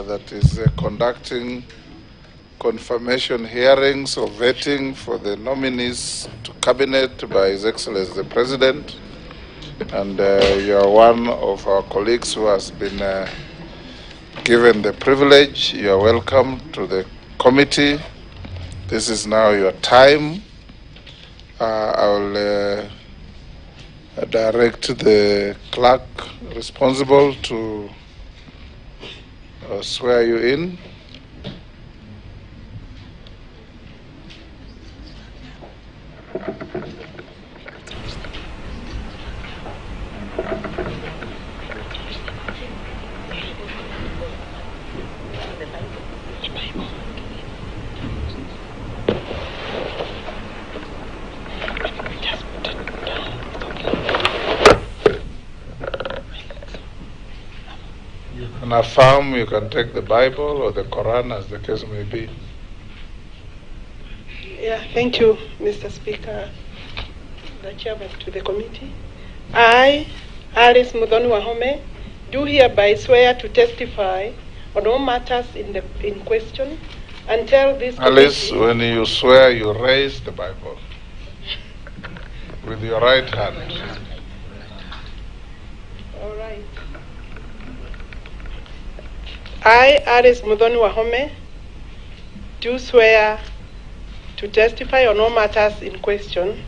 that is conducting confirmation hearings or vetting for the nominees to cabinet by His Excellency the President. And you are one of our colleagues who has been given the privilege. You are welcome to the committee. This is now your time. I will direct the clerk responsible to swear you in. And affirm you can take the Bible or the Quran as the case may be. Yeah, thank you, Mr. Speaker, the chairman to the committee. I, Alice Wahome, do hereby swear to testify on all matters in question and tell this Alice, committee. when you swear, you raise the Bible with your right hand. All right. I, Alice Wahome, do swear to testify on all matters in question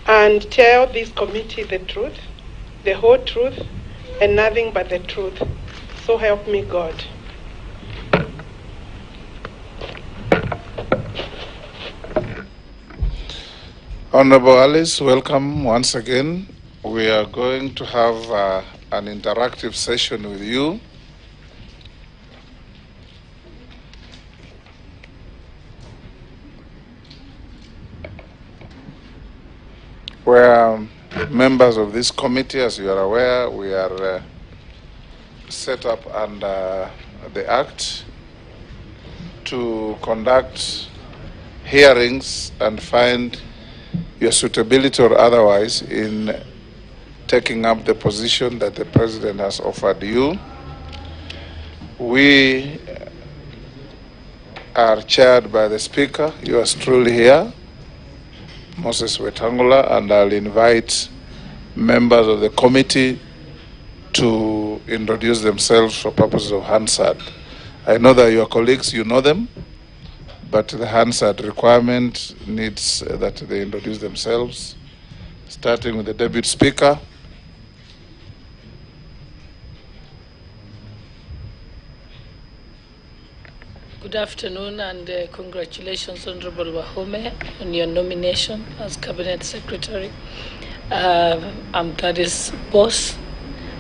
and tell this committee the truth, the whole truth, and nothing but the truth. So help me God. Honorable Alice, welcome once again. We are going to have an interactive session with you. Where members of this committee, as you are aware, we are set up under the Act to conduct hearings and find your suitability or otherwise in taking up the position that the President has offered you. We are chaired by the Speaker, yours truly here, Moses Wetangula, and I'll invite members of the committee to introduce themselves for purposes of Hansard. I know that your colleagues, you know them, but the Hansard requirement needs that they introduce themselves, starting with the Deputy Speaker. Good afternoon and congratulations, Honorable Wahome, on your nomination as Cabinet Secretary. I'm Gladys Boss,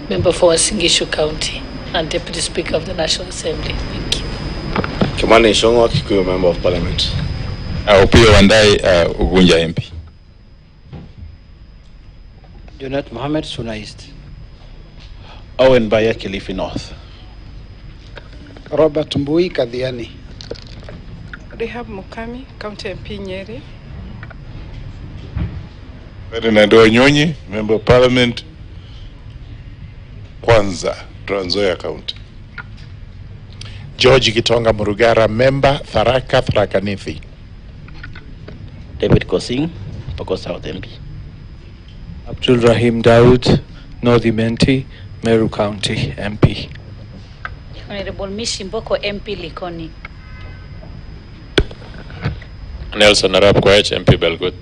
member for Singishu County and Deputy Speaker of the National Assembly. Thank you. Kimani Shongo, Kikuyu Member of Parliament. Upio Wandai, Ugunja MP. Junet Mohammed, Suna East. Owen Baya, Kilifi North. Robert Mbui, Kadhiani. Rehab Mukami, County MP Nyeri. Ferdinand Wanyonyi, Member of Parliament, Kwanza, Trans Nzoia County. George Gitonga Murugara, Member, Tharaka, Tharaka Nithi. David Kosing, Poko South MP. Abdul Rahim Daoud, North Imenti, Meru County MP. Honorable Mishi Mboko, MP Likoni. Nelson Arap Koech, MP Belgut.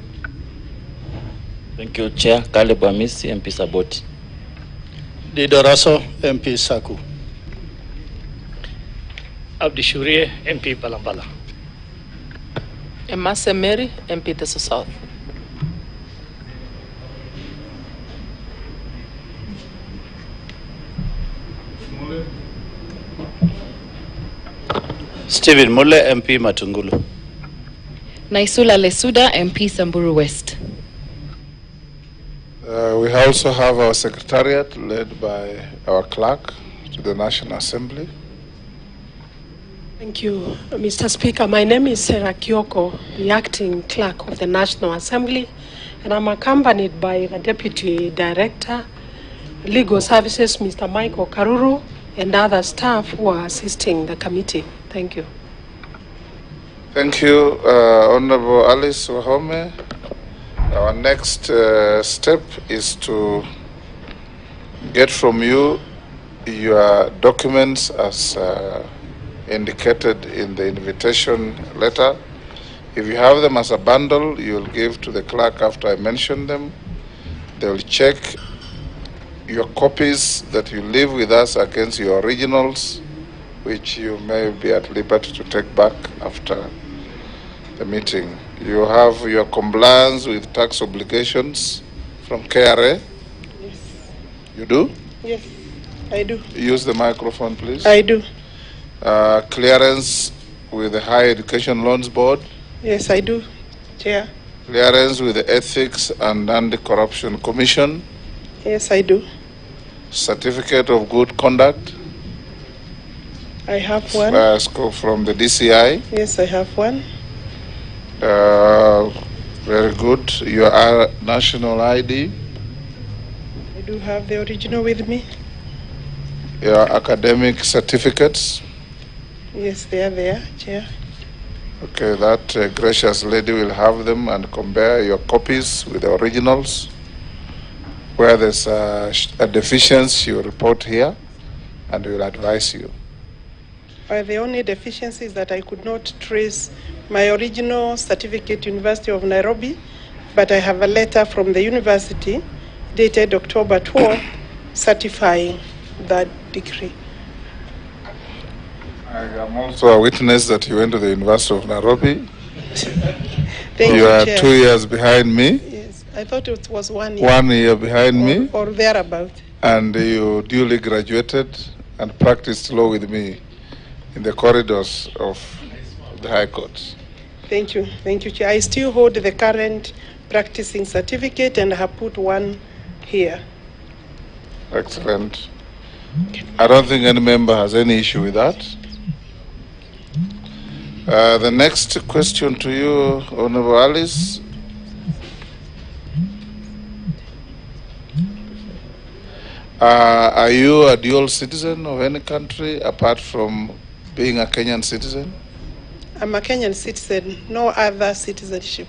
Thank you, Chair. Caleb Amisi, MP Saboti. Dido Raso, MP Saku. Abdi Shurie, MP Balambala. Emase Mary, MP Teso South. Stephen Mule, MP Matungulu. Naisula Lesuda, MP Samburu West. We also have our secretariat led by our clerk to the National Assembly. Thank you, Mr. Speaker. My name is Sarah Kioko, the acting clerk of the National Assembly, and I'm accompanied by the Deputy Director, Legal Services, Mr. Michael Karuru, and other staff who are assisting the committee. Thank you. Thank you, Honorable Alice Wahome. Our next step is to get from you your documents as indicated in the invitation letter. If you have them as a bundle, you'll give to the clerk after I mention them. They'll check your copies that you leave with us against your originals, which you may be at liberty to take back after the meeting. You have your compliance with tax obligations from KRA? Yes. You do? Yes, I do. Use the microphone, please. I do. Clearance with the Higher Education Loans Board? Yes, I do, Chair. Clearance with the Ethics and Anti-Corruption Commission? Yes, I do. Certificate of Good Conduct? I have one. From the DCI? Yes, I have one. Very good. Your national ID? I do have the original with me. Your academic certificates? Yes, they are there, Chair. Okay, that gracious lady will have them and compare your copies with the originals. Where there's a deficiency, she will report here and we will advise you. The only deficiency is that I could not trace my original certificate, University of Nairobi, but I have a letter from the university dated October 12, certifying that degree. I am also a witness that you went to the University of Nairobi. Thank you are Chair. 2 years behind me. Yes, I thought it was 1 year. 1 year behind me. Or thereabout. And you duly graduated and practiced law with me in the corridors of the High Court. Thank you, Chair. I still hold the current practicing certificate and have put one here. Excellent. I don't think any member has any issue with that. The next question to you, Honorable Alice. Are you a dual citizen of any country apart from being a Kenyan citizen? I'm a Kenyan citizen, no other citizenship.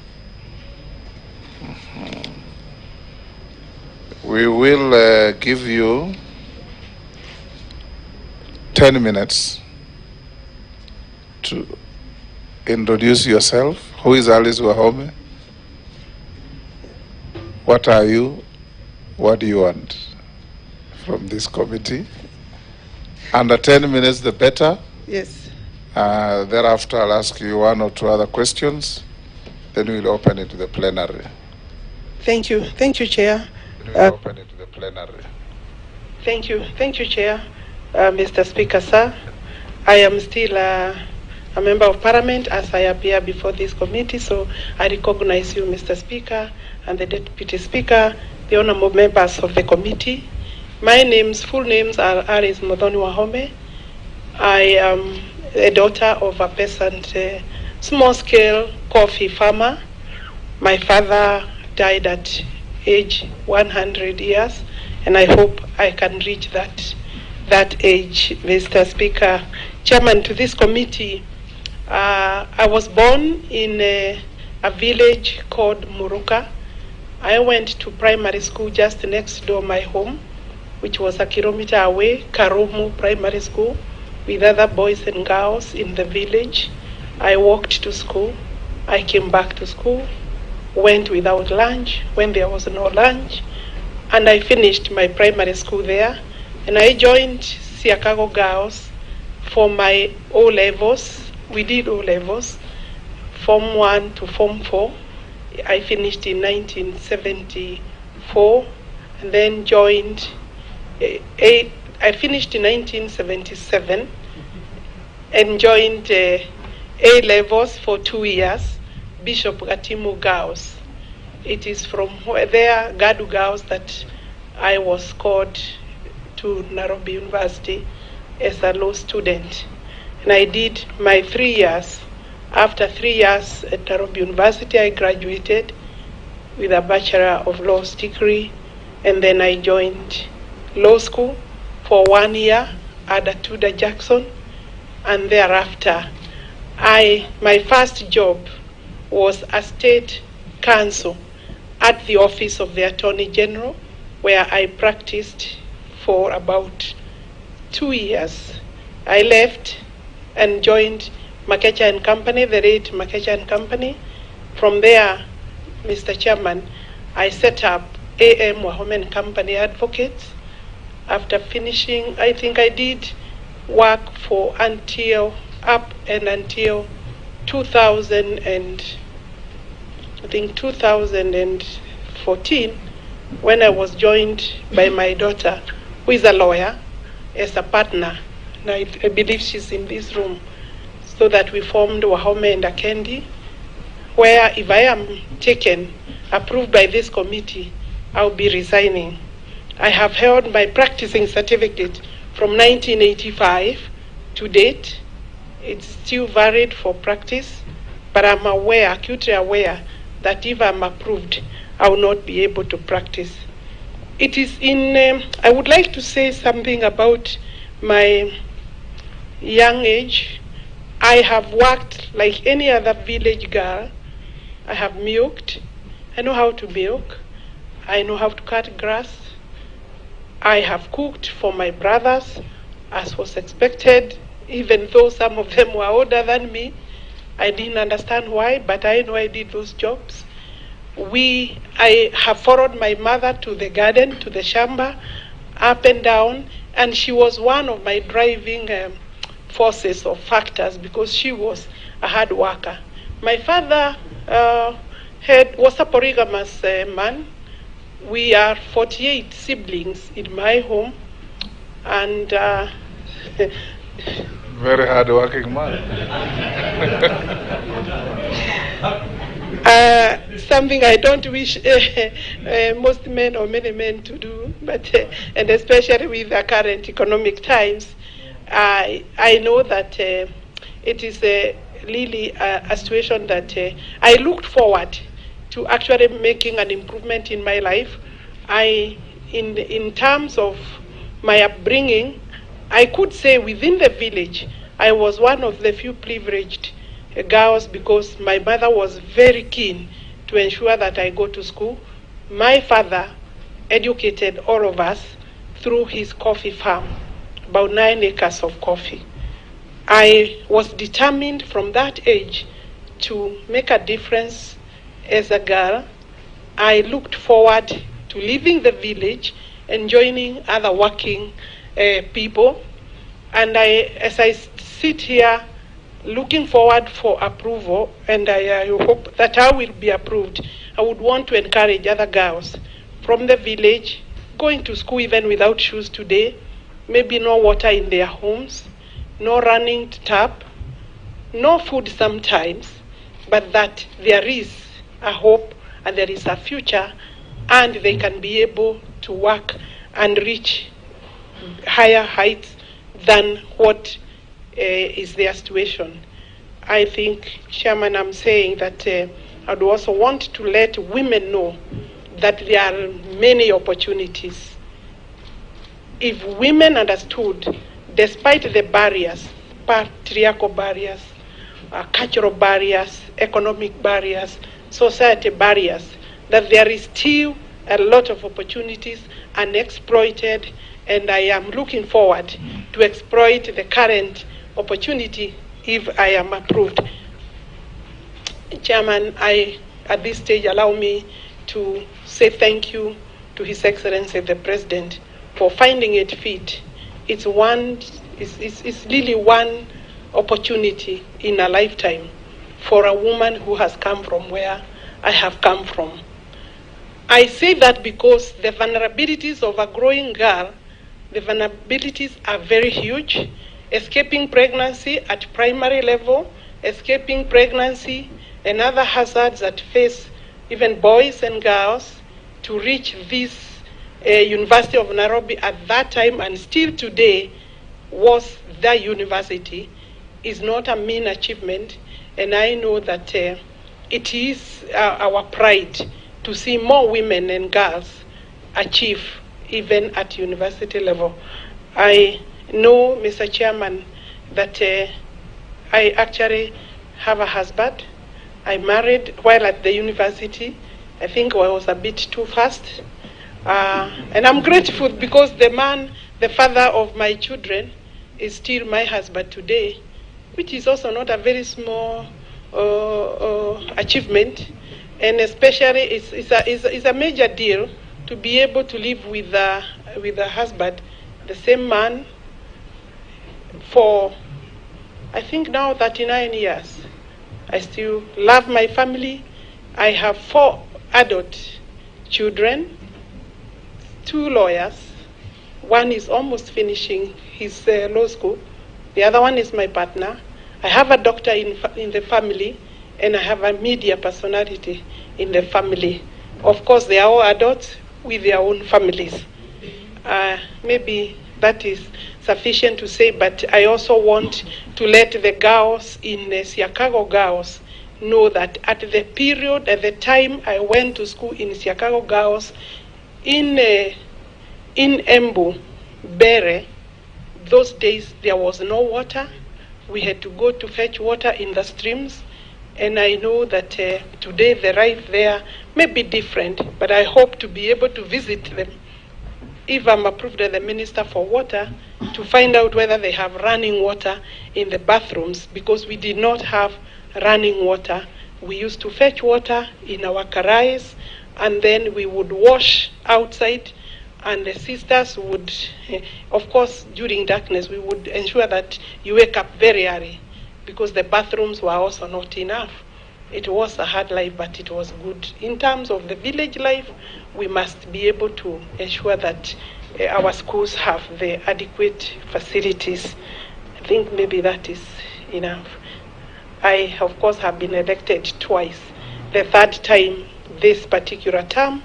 We will give you 10 minutes to introduce yourself. Who is Alice Wahome? What are you? What do you want from this committee? Under 10 minutes, the better. Yes. Thereafter, I'll ask you one or two other questions. Then we'll open it to the plenary. Thank you, Chair. We'll open it to the plenary. Thank you, Chair. Mr. Speaker, sir, I am still a member of Parliament as I appear before this committee, so I recognize you, Mr. Speaker, and the Deputy Speaker, the honorable members of the committee. My full names are Alice Mombasa Wahome. I am a daughter of a peasant, small-scale coffee farmer. My father died at age 100 years, and I hope I can reach that age, Mr. Speaker. Chairman to this committee, I was born in a village called Muruka. I went to primary school just next door my home, which was a kilometer away, Karumu Primary School, with other boys and girls in the village. I walked to school. I came back to school, went without lunch when there was no lunch, and I finished my primary school there. And I joined Siakago Girls for my O-levels. We did O-levels, Form 1 to Form 4. I finished in 1974, and then joined I finished in 1977 and joined A-levels for 2 years, Bishop Gatimu Girls. It is from there, Gadu Girls, that I was called to Nairobi University as a law student. And I did my 3 years. After 3 years at Nairobi University, I graduated with a Bachelor of Laws degree, and then I joined law school for 1 year Adatuda Jackson, and thereafter, my first job was a state counsel at the office of the Attorney General, where I practiced for about 2 years. I left and joined Makecha and Company, the late Makecha and Company. From there, Mr. Chairman, I set up AM Wahome and Company Advocates. After finishing, I think I did work for until 2014, when I was joined by my daughter, who is a lawyer, as a partner. And I believe she's in this room, so that we formed Wahome and Akendi, where if I am approved by this committee, I'll be resigning. I have held my practicing certificate from 1985 to date. It's still valid for practice, but I'm acutely aware that if I'm approved, I will not be able to practice. It is I would like to say something about my young age. I have worked like any other village girl. I have milked. I know how to milk. I know how to cut grass. I have cooked for my brothers, as was expected, even though some of them were older than me. I didn't understand why, but I know I did those jobs. I have followed my mother to the garden, to the shamba, up and down, and she was one of my driving forces or factors, because she was a hard worker. My father was a polygamous man. We are 48 siblings in my home, and very hard-working man. Something I don't wish most men or many men to do, but and especially with the current economic times, I know that it is really a situation that I looked forward to actually making an improvement in my life. In terms of my upbringing, I could say within the village, I was one of the few privileged girls, because my mother was very keen to ensure that I go to school. My father educated all of us through his coffee farm, about 9 acres of coffee. I was determined from that age to make a difference as a girl. I looked forward to leaving the village and joining other working people. And as I sit here looking forward for approval, and I hope that I will be approved, I would want to encourage other girls from the village going to school even without shoes today, maybe no water in their homes, no running tap, no food sometimes, but that there is a hope and there is a future, and they can be able to work and reach higher heights than what is their situation. I think, Chairman, I'm saying that I'd also want to let women know that there are many opportunities. If women understood, despite the barriers, patriarchal barriers, cultural barriers, economic barriers, society barriers, that there is still a lot of opportunities unexploited, and I am looking forward to exploit the current opportunity if I am approved. Chairman, at this stage, allow me to say thank you to His Excellency the President for finding it fit. It's really one opportunity in a lifetime for a woman who has come from where I have come from. I say that because the vulnerabilities of a growing girl, the vulnerabilities are very huge. Escaping pregnancy at primary level, escaping pregnancy and other hazards that face even boys and girls to reach this University of Nairobi at that time, and still today was the university, is not a mean achievement. And I know that it is our pride to see more women and girls achieve even at university level. I know, Mr. Chairman, that I actually have a husband. I married while at the university. I think I was a bit too fast. And I'm grateful because the man, the father of my children, is still my husband today, which is also not a very small achievement. And especially it's a major deal to be able to live with a husband, the same man, for I think now 39 years. I still love my family. I have 4 adult children, 2 lawyers. One is almost finishing his law school. The other one is my partner. I have a doctor in the family, and I have a media personality in the family. Of course, they are all adults with their own families. Maybe that is sufficient to say, but I also want to let the girls in Chicago girls know that at the time I went to school in Chicago girls, in Embu, Bere, those days there was no water. We had to go to fetch water in the streams, and I know that today the right there may be different, but I hope to be able to visit them if I'm approved as the Minister for Water, to find out whether they have running water in the bathrooms, because we did not have running water. We used to fetch water in our karais, and then we would wash outside, and the sisters would, of course, during darkness, we would ensure that you wake up very early, because the bathrooms were also not enough. It was a hard life, but it was good. In terms of the village life, we must be able to ensure that our schools have the adequate facilities. I think maybe that is enough. I, of course, have been elected twice. The 3rd time this particular term.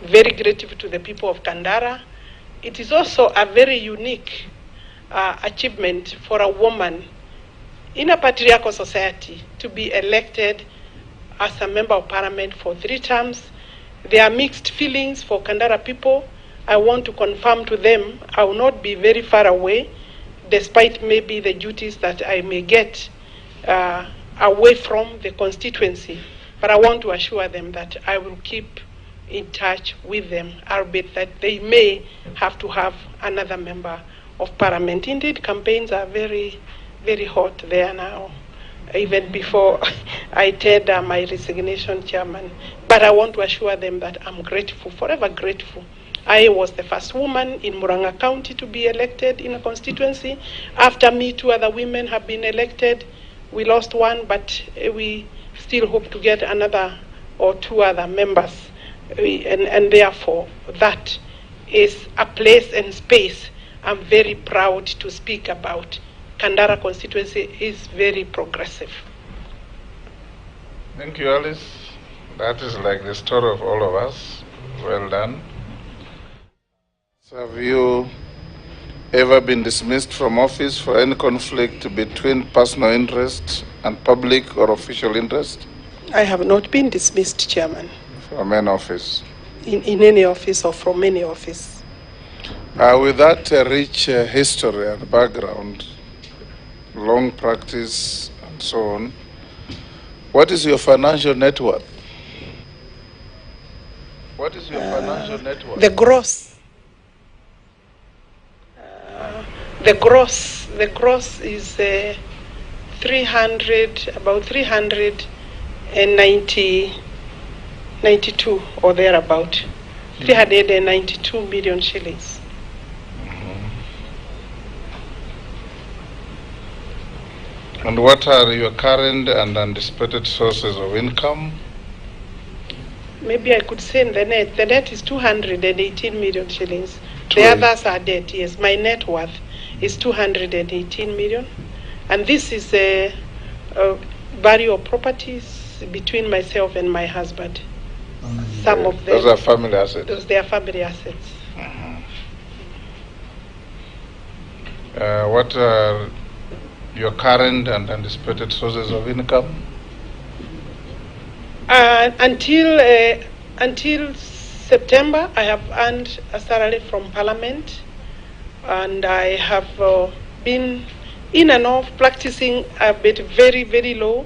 Very grateful to the people of Kandara. It is also a very unique achievement for a woman in a patriarchal society to be elected as a member of parliament for 3 terms. There are mixed feelings for Kandara people. I want to confirm to them I will not be very far away, despite maybe the duties that I may get away from the constituency. But I want to assure them that I will keep in touch with them, albeit that they may have to have another member of parliament. Indeed, campaigns are very, very hot there now, even before I tender my resignation, Chairman. But I want to assure them that I'm grateful, forever grateful. I was the first woman in Muranga County to be elected in a constituency. After me, 2 other women have been elected. We lost one, but we still hope to get another or 2 other members. And therefore, that is a place and space I'm very proud to speak about. Kandara constituency is very progressive. Thank you, Alice. That is like the story of all of us. Well done. So have you ever been dismissed from office for any conflict between personal interest and public or official interest? I have not been dismissed, Chairman. From any office? In any office or from any office. With that rich history and background, long practice and so on, what is your financial net worth? What is your financial net worth? The gross. The gross is about 392 or thereabout. 392 million shillings. And what are your current and anticipated sources of income? Maybe I could say in the net. The net is 218 million shillings. The others are debt, yes. My net worth is 218 million. And this is a value of properties between myself and my husband. Some of them. Those are family assets? They are family assets. What are your current and anticipated sources of income? Until September, I have earned a salary from Parliament and I have been in and off practicing a bit very low,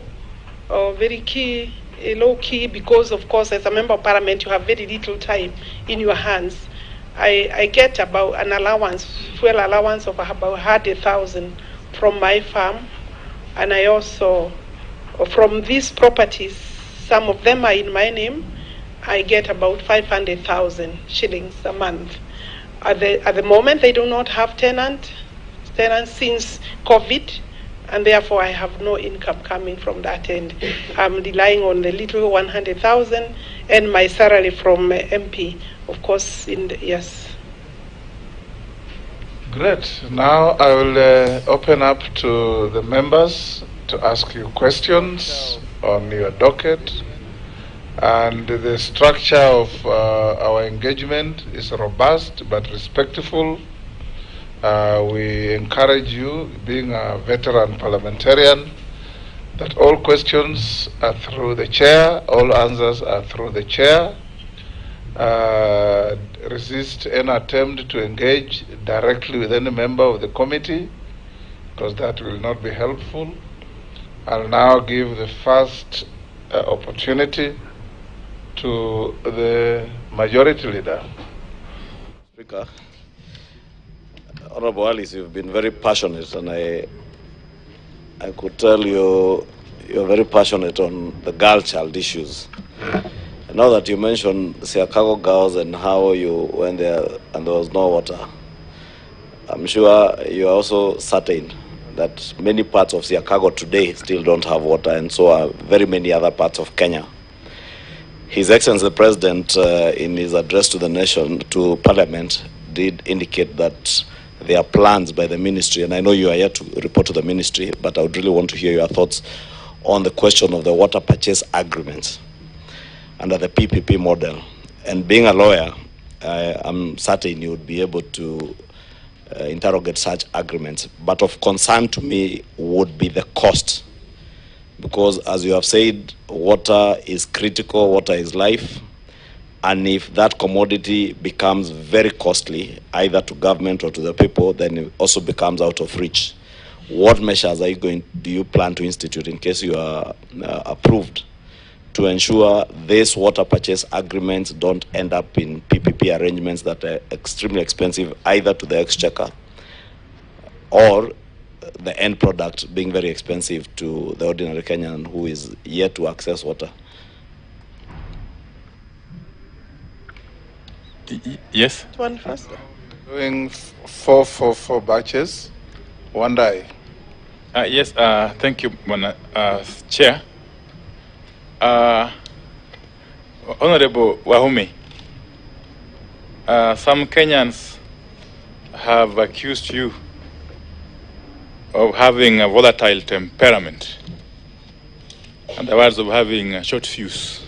low key, because of course as a member of parliament you have very little time in your hands. I get about an allowance, fuel allowance of about 100,000 from my farm, and I also, from these properties, some of them are in my name, I get about 500,000 shillings a month. At the moment, they do not have tenants since COVID, and therefore I have no income coming from that end. I'm relying on the little 100,000 and my salary from MP, of course. Yes. Great. Now I will open up to the members to ask you questions on your docket. And the structure of our engagement is robust but respectful. We encourage you, being a veteran parliamentarian, that all questions are through the chair, all answers are through the chair. Resist any attempt to engage directly with any member of the committee, because that will not be helpful. I'll now give the first opportunity to the majority leader. Speaker, Honorable Alice, you've been very passionate, and I could tell you're very passionate on the girl child issues. And now that you mentioned Siakago girls and how you went there and there was no water, I'm sure you're also certain that many parts of Siakago today still don't have water, and so are very many other parts of Kenya. His Excellency the President, in his address to the nation, to Parliament, did indicate that there are plans by the ministry, and I know you are yet to report to the ministry, but I would really want to hear your thoughts on the question of the water purchase agreements under the PPP model. And being a lawyer, I'm certain you would be able to interrogate such agreements. But of concern to me would be the cost. Because as you have said, water is critical, water is life. And if that commodity becomes very costly, either to government or to the people, then it also becomes out of reach. What measures do you plan to institute in case you are approved to ensure these water purchase agreements don't end up in PPP arrangements that are extremely expensive, either to the exchequer or the end product being very expensive to the ordinary Kenyan who is yet to access water? Yes. One first. Doing 4 batches, one day. Yes, thank you, Chair. Honorable Wahome, some Kenyans have accused you of having a volatile temperament, in other words, of having a short fuse,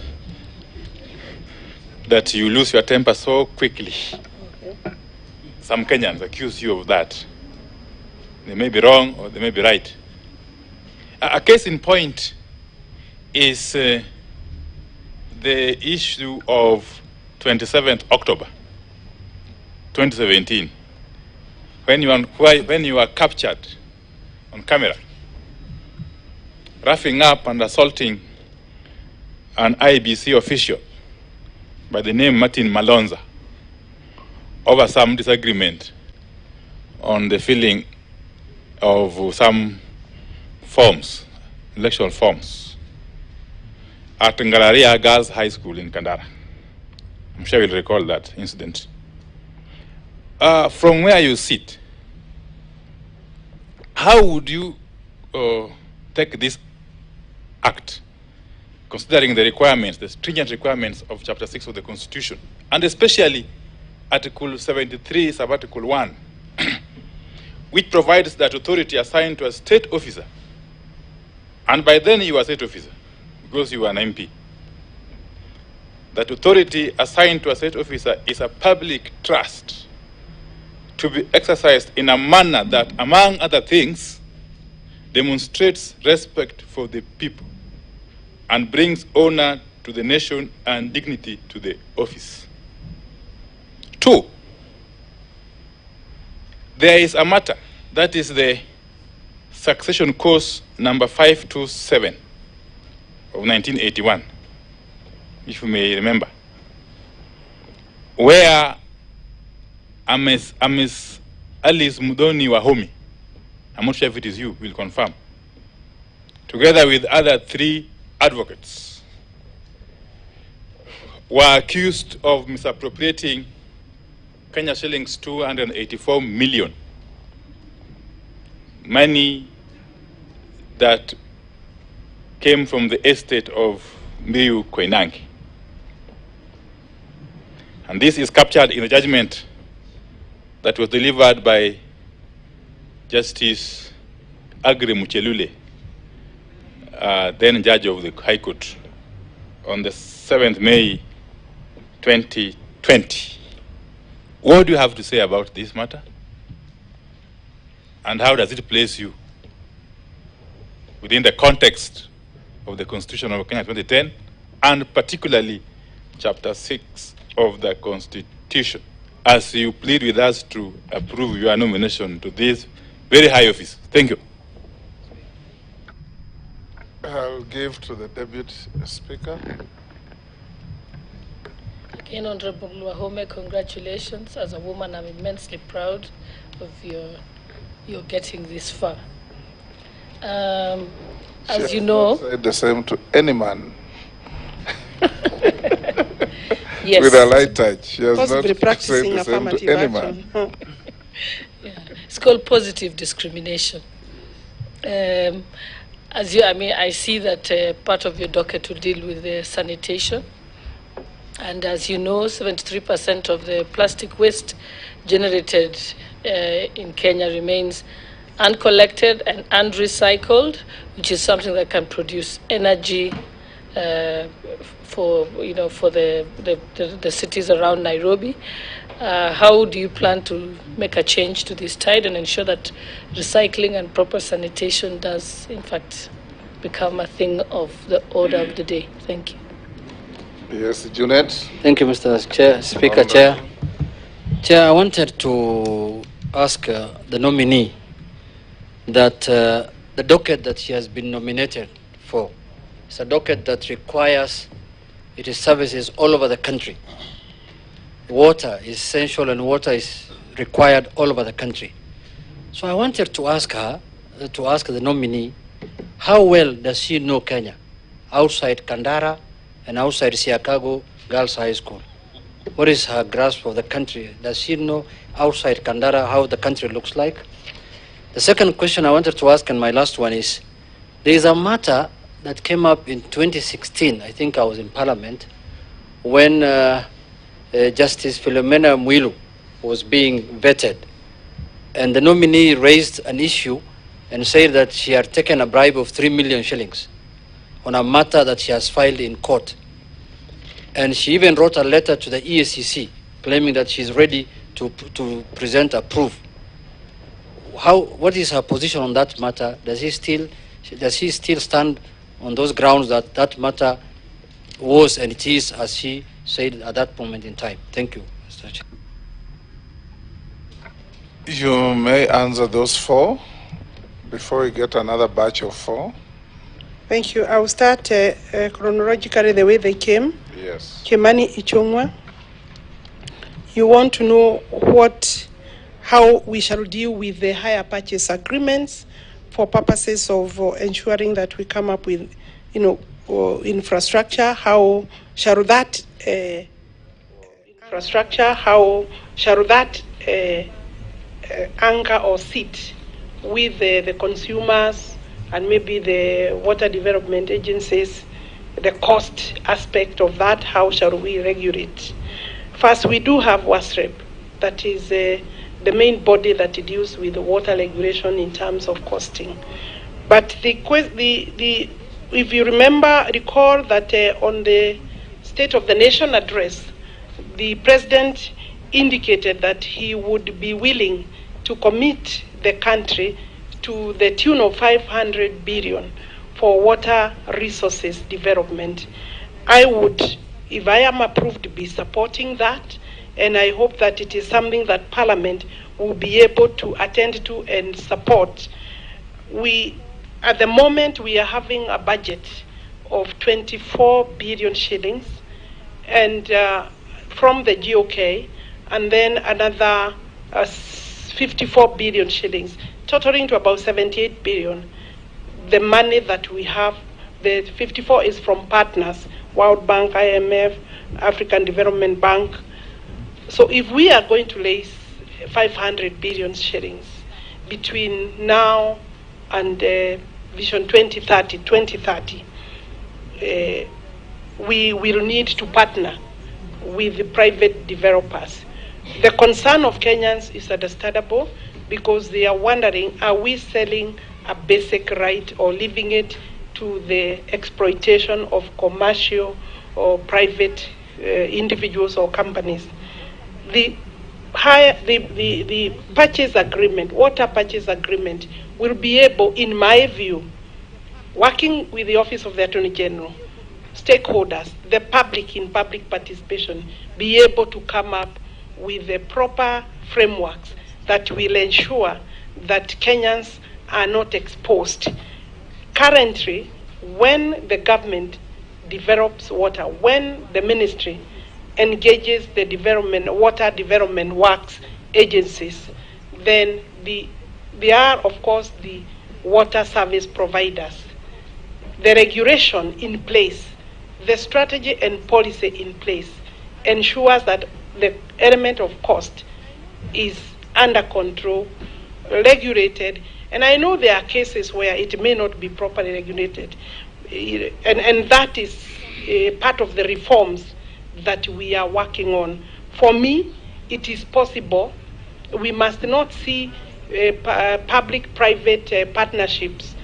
that you lose your temper so quickly. Okay. Some Kenyans accuse you of that. They may be wrong or they may be right. A case in point is the issue of 27th October 2017, when you were captured on camera roughing up and assaulting an IBC official by the name Martin Malonza over some disagreement on the filling of some forms, electoral forms, at Ngalaria Girls High School in Kandara. I'm sure you'll recall that incident. From where you sit, how would you take this act, considering the requirements, the stringent requirements of Chapter 6 of the Constitution, and especially Article 73, Sub-Article 1, which provides that authority assigned to a state officer, and by then you are a state officer, because you are an MP, that authority assigned to a state officer is a public trust to be exercised in a manner that, among other things, demonstrates respect for the people and brings honor to the nation and dignity to the office. 2, There is a matter, that is the succession course number 527 of 1981, if you may remember, where Miss Alice Wahome, I'm not sure if it is you, will confirm, together with other 3 advocates, were accused of misappropriating Kenya shillings 284 million, money that came from the estate of Mbiu Koinange. And this is captured in the judgment that was delivered by Justice Agri Muchelule, then judge of the High Court, on the 7th May 2020. What do you have to say about this matter? And how does it place you within the context of the Constitution of Kenya 2010, and particularly Chapter 6 of the Constitution, as you plead with us to approve your nomination to this very high office? Thank you. I'll give to the Deputy Speaker. Again, Honorable Wahome, congratulations. As a woman, I'm immensely proud of your getting this far. As you know, said the same to any man. Yes. With a light touch. She has Possibly not practicing said the same to affirmative any action. man. Yeah. It's called positive discrimination. I see that part of your docket will deal with the sanitation. And as you know, 73% of the plastic waste generated in Kenya remains uncollected and unrecycled, which is something that can produce energy for the cities around Nairobi. How do you plan to make a change to this tide and ensure that recycling and proper sanitation does, in fact, become a thing of the order of the day? Thank you. Yes, Junet. Thank you, Mr. Chair, Speaker. Chair, I wanted to ask the nominee that the docket that she has been nominated for is a docket that requires it is services all over the country. Water is essential and water is required all over the country. So I wanted to ask her, the nominee, how well does she know Kenya outside Kandara and outside Siakago Girls High School? What is her grasp of the country? Does she know outside Kandara how the country looks like? The second question I wanted to ask, and my last one, is there is a matter that came up in 2016, I think I was in Parliament, when Justice Philomena Mwilu was being vetted. And the nominee raised an issue and said that she had taken a bribe of 3 million shillings on a matter that she has filed in court. And she even wrote a letter to the EACC claiming that she's ready to present a proof. What is her position on that matter? Does she still stand on those grounds that that matter was and it is as she said at that moment in time? Thank you, Mr. Chair. You may answer those 4 before we get another batch of 4. Thank you. I will start chronologically the way they came. Yes. Kimani Ichungwa, you want to know how we shall deal with the hire purchase agreements for purposes of ensuring that we come up with, infrastructure. How shall that anchor or sit with the consumers and maybe the water development agencies, the cost aspect of that? How shall we regulate? First, we do have WASREB, that is the main body that deals with the water regulation in terms of costing. But if you recall that on the State of the Nation address, the President indicated that he would be willing to commit the country to the tune of 500 billion for water resources development. I would, if I am approved, be supporting that, and I hope that it is something that Parliament will be able to attend to and support. At the moment, we are having a budget of 24 billion shillings and from the GOK, and then another 54 billion shillings, totaling to about 78 billion. The money that we have, the 54 is from partners, World Bank, IMF, African Development Bank. So if we are going to raise 500 billion shillings between now and Vision 2030, we will need to partner with the private developers. The concern of Kenyans is understandable because they are wondering, are we selling a basic right or leaving it to the exploitation of commercial or private individuals or companies? The purchase agreement, water purchase agreement, will be able, in my view, working with the Office of the Attorney General, stakeholders, the public in public participation, be able to come up with the proper frameworks that will ensure that Kenyans are not exposed. Currently, when the government develops water, when the ministry engages the water development works agencies, then they are, of course, the water service providers. The regulation in place, the strategy and policy in place ensures that the element of cost is under control, regulated, and I know there are cases where it may not be properly regulated, and that is part of the reforms that we are working on. For me, it is possible. We must not see public-private partnerships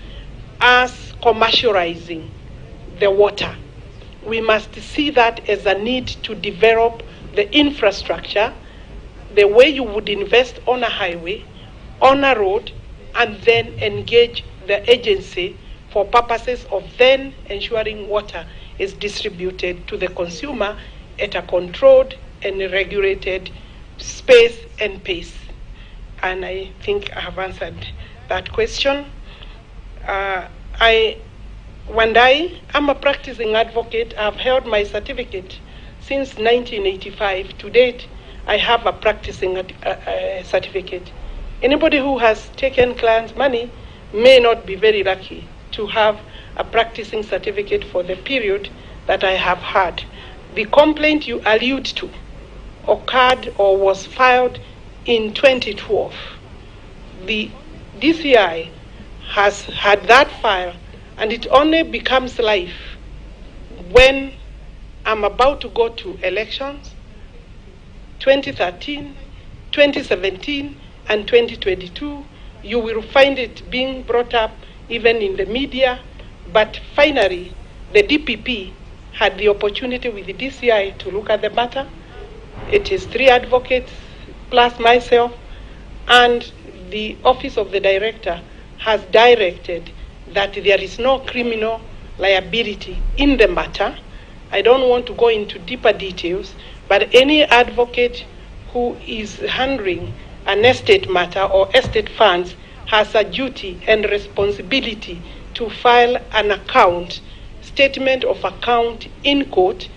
as commercializing the water. We must see that as a need to develop the infrastructure, the way you would invest on a highway, on a road, and then engage the agency for purposes of then ensuring water is distributed to the consumer at a controlled and regulated space and pace. And I think I have answered that question. When I am a practicing advocate, I've held my certificate since 1985. To date, I have a practicing certificate. Anybody who has taken clients' money may not be very lucky to have a practicing certificate for the period that I have had. The complaint you allude to occurred or was filed in 2012. The DCI has had that file, and it only becomes live when I'm about to go to elections, 2013, 2017, and 2022. You will find it being brought up even in the media, but finally the DPP had the opportunity with the DCI to look at the matter. It is 3 advocates plus myself, and the Office of the Director has directed that there is no criminal liability in the matter. I don't want to go into deeper details, but any advocate who is handling an estate matter or estate funds has a duty and responsibility to file an statement of account in court.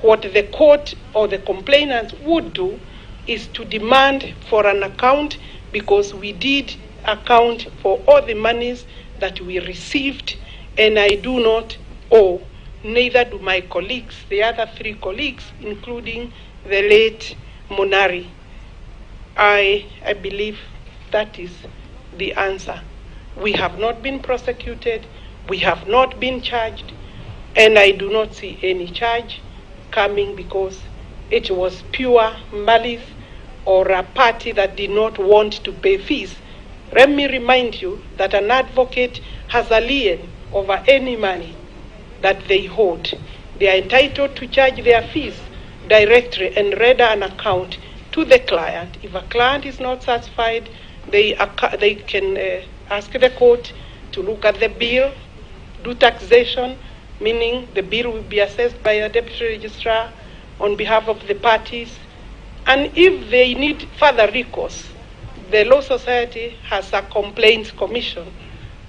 What the court or the complainant would do is to demand for an account, because we did account for all the monies that we received, and I do not owe, neither do my colleagues, the other 3 colleagues, including the late Monari. I believe that is the answer. We have not been prosecuted, we have not been charged, and I do not see any charge coming because it was pure malice or a party that did not want to pay fees. Let me remind you that an advocate has a lien over any money that they hold. They are entitled to charge their fees directly and render an account to the client. If a client is not satisfied, they can ask the court to look at the bill, do taxation, meaning the bill will be assessed by a deputy registrar on behalf of the parties. And if they need further recourse, the Law Society has a complaints commission.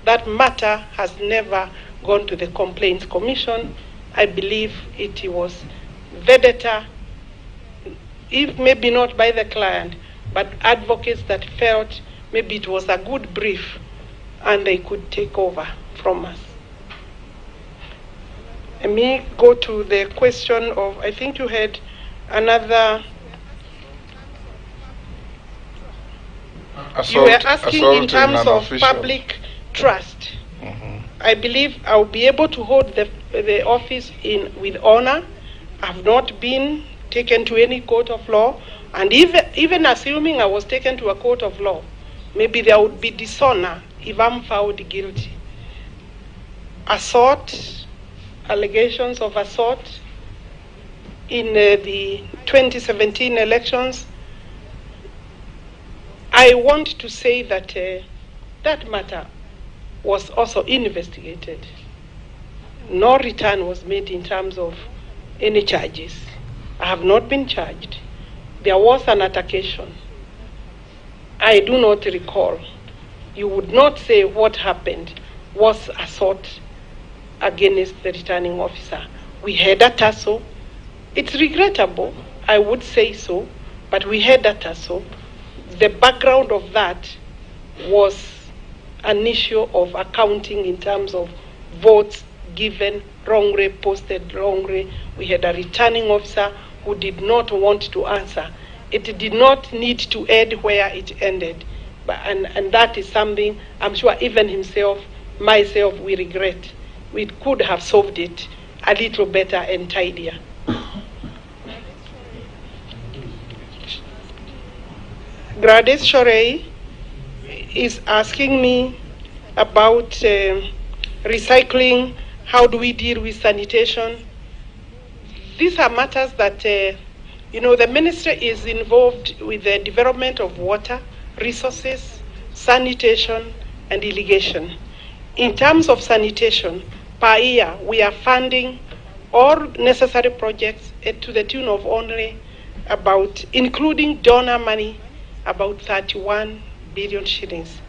That matter has never gone to the complaints commission. I believe it was vendetta, if maybe not by the client, but advocates that felt maybe it was a good brief and they could take over from us. Let me go to the question of, I think you had another. You were asking in terms of public trust. I believe I'll be able to hold the office with honor. I've not been taken to any court of law, and even assuming I was taken to a court of law, maybe there would be dishonor if I'm found guilty. Assault, allegations of assault in the 2017 elections, I want to say that that matter was also investigated. No return was made in terms of any charges. I have not been charged. There was an altercation. I do not recall. You would not say what happened was assault against the returning officer. We had a tussle. It's regrettable, I would say so, but we had a tussle. The background of that was an issue of accounting in terms of votes given wrongly, posted wrongly. We had a returning officer who did not want to answer. It did not need to end where it ended. And that is something I'm sure even myself, we regret. We could have solved it a little better and tidier. Gladys Shorey is asking me about recycling. How do we deal with sanitation? These are matters that, the ministry is involved with the development of water, resources, sanitation, and irrigation. In terms of sanitation, per year, we are funding all necessary projects to the tune of only about, including donor money, about 31 billion shillings.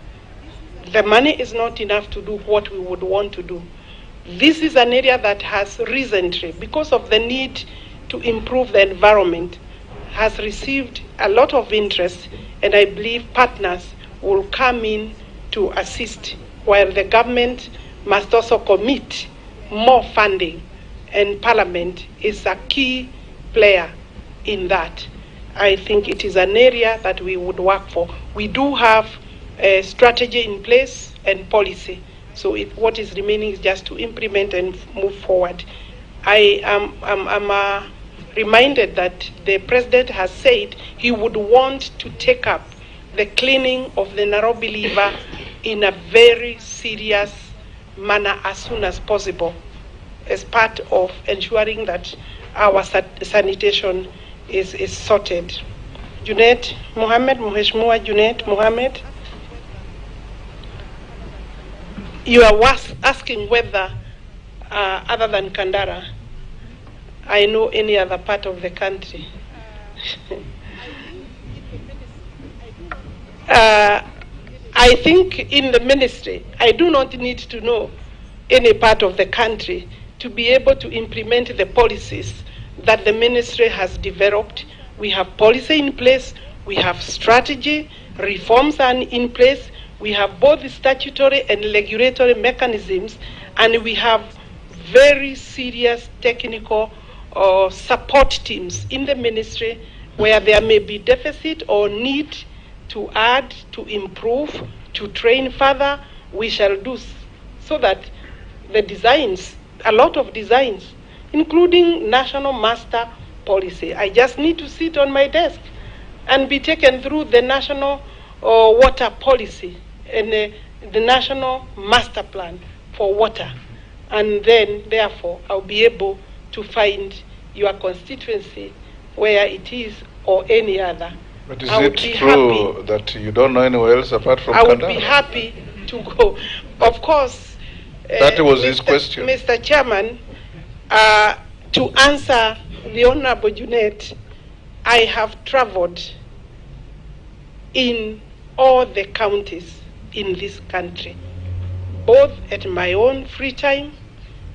The money is not enough to do what we would want to do. This is an area that has recently, because of the need to improve the environment, has received a lot of interest, and I believe partners will come in to assist, while the government must also commit more funding, and Parliament is a key player in that. I think it is an area that we would work for. We do have a strategy in place and policy, so what is remaining is just to implement and move forward. I am reminded that the President has said he would want to take up the cleaning of the Nairobi River in a very serious manner as soon as possible, as part of ensuring that our sanitation is sorted. Junet Mohammed, Mheshimiwa Junet Mohammed, you are asking whether, other than Kandara, I know any other part of the country. I think in the ministry, I do not need to know any part of the country to be able to implement the policies that the ministry has developed. We have policy in place, we have strategy, reforms are in place, we have both the statutory and regulatory mechanisms, and we have very serious technical support teams in the ministry where there may be deficit or need to add, to improve, to train further. We shall do so that the designs, a lot of designs, including national master policy. I just need to sit on my desk and be taken through the national water policy and the national master plan for water. And then, therefore, I'll be able to find your constituency where it is or any other. But is it true that you don't know anywhere else apart from Kandara? I would be happy to go. Of course, that was his question. Mr. Chairman, to answer the Honorable Junet, I have traveled in all the counties in this country, both at my own free time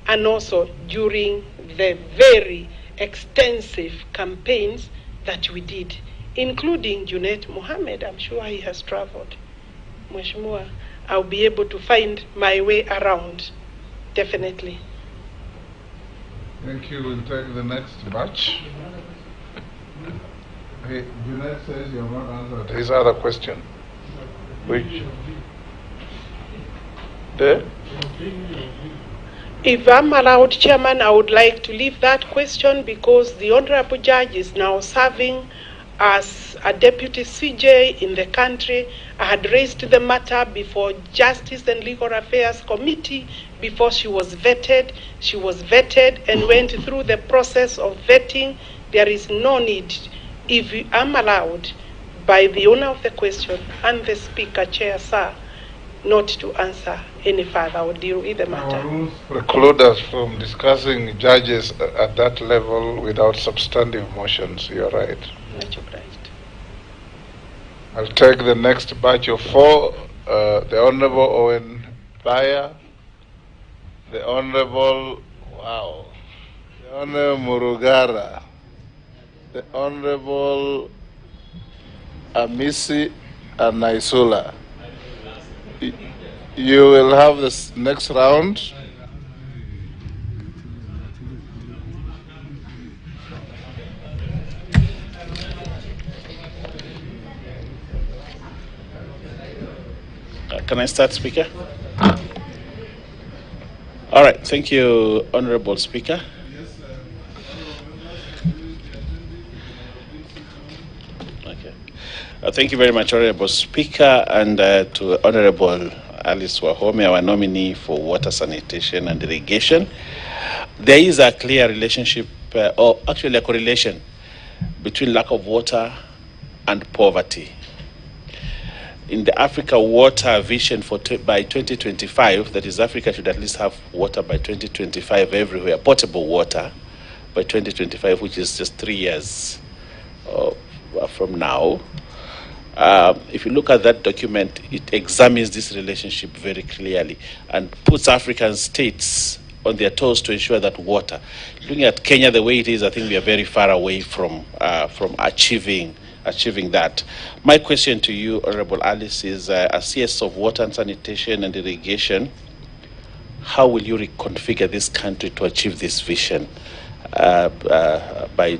and also during the very extensive campaigns that we did, including Junet Mohammed. I'm sure he has traveled. Mheshimiwa, I'll be able to find my way around, definitely. Thank you. We'll take the next batch. Hey, Junet says you have not answered his other question. Which? If I'm allowed, Chairman, I would like to leave that question because the Honorable Judge is now serving as a Deputy CJ in the country. I had raised the matter before Justice and Legal Affairs Committee before she was vetted. She was vetted and went through the process of vetting. There is no need, if I'm allowed, by the owner of the question and the Speaker, Chair, sir, not to answer any further or deal with the matter. Our rules preclude us from discussing judges at that level without substantive motions. You're right. Much obliged. I'll take the next batch of 4. The Honorable Owen Thaya, the Honorable, the Honorable Murugara, the Honorable Amisi and Naisula. You will have this next round. Can I start, Speaker? All right. Thank you, Honorable Speaker. Okay. Thank you very much, Honorable Speaker, and to Honorable Alice Wahome, our nominee for water, sanitation, and irrigation. There is a clear relationship, or actually a correlation, between lack of water and poverty. In the Africa Water Vision by 2025, that is, Africa should at least have water by 2025 everywhere, potable water by 2025, which is just 3 years from now. If you look at that document, it examines this relationship very clearly and puts African states on their toes to ensure that water. Looking at Kenya the way it is, I think we are very far away from achieving that. My question to you, Honorable Alice, is as CS of Water and Sanitation and Irrigation, how will you reconfigure this country to achieve this vision by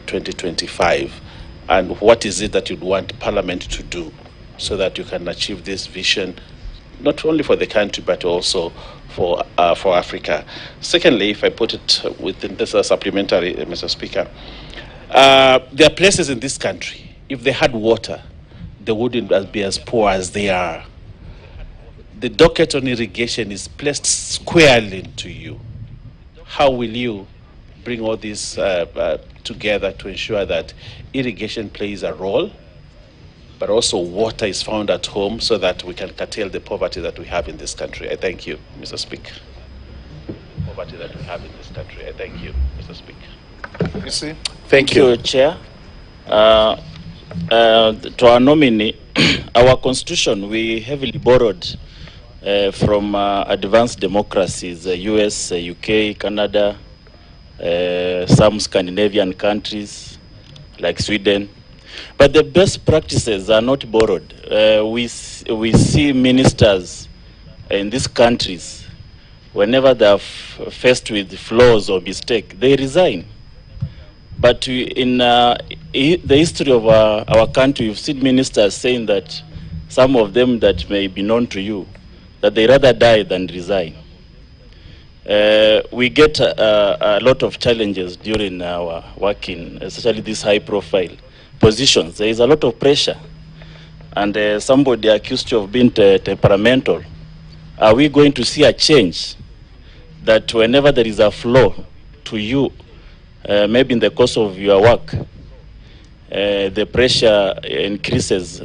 2025? And what is it that you'd want Parliament to do so that you can achieve this vision, not only for the country, but also for Africa? Secondly, if I put it within this supplementary, Mr. Speaker, there are places in this country, if they had water, they wouldn't be as poor as they are. The docket on irrigation is placed squarely to you. How will you bring all this together to ensure that irrigation plays a role, but also water is found at home so that we can curtail the poverty that we have in this country? I thank you, Mr. Speaker. Poverty that we have in this country. I thank you, Mr. Speaker. You see? Thank you, Chair. To our nominee, our constitution, we heavily borrowed from advanced democracies, US, UK, Canada, some Scandinavian countries like Sweden. But the best practices are not borrowed. We see ministers in these countries, whenever they are faced with flaws or mistake, they resign. But in the history of our country, you've seen ministers saying that, some of them that may be known to you, that they rather die than resign. We get a lot of challenges during our working, especially these high-profile positions. There is a lot of pressure, and somebody accused you of being temperamental. Are we going to see a change that whenever there is a flaw to you, maybe in the course of your work, the pressure increases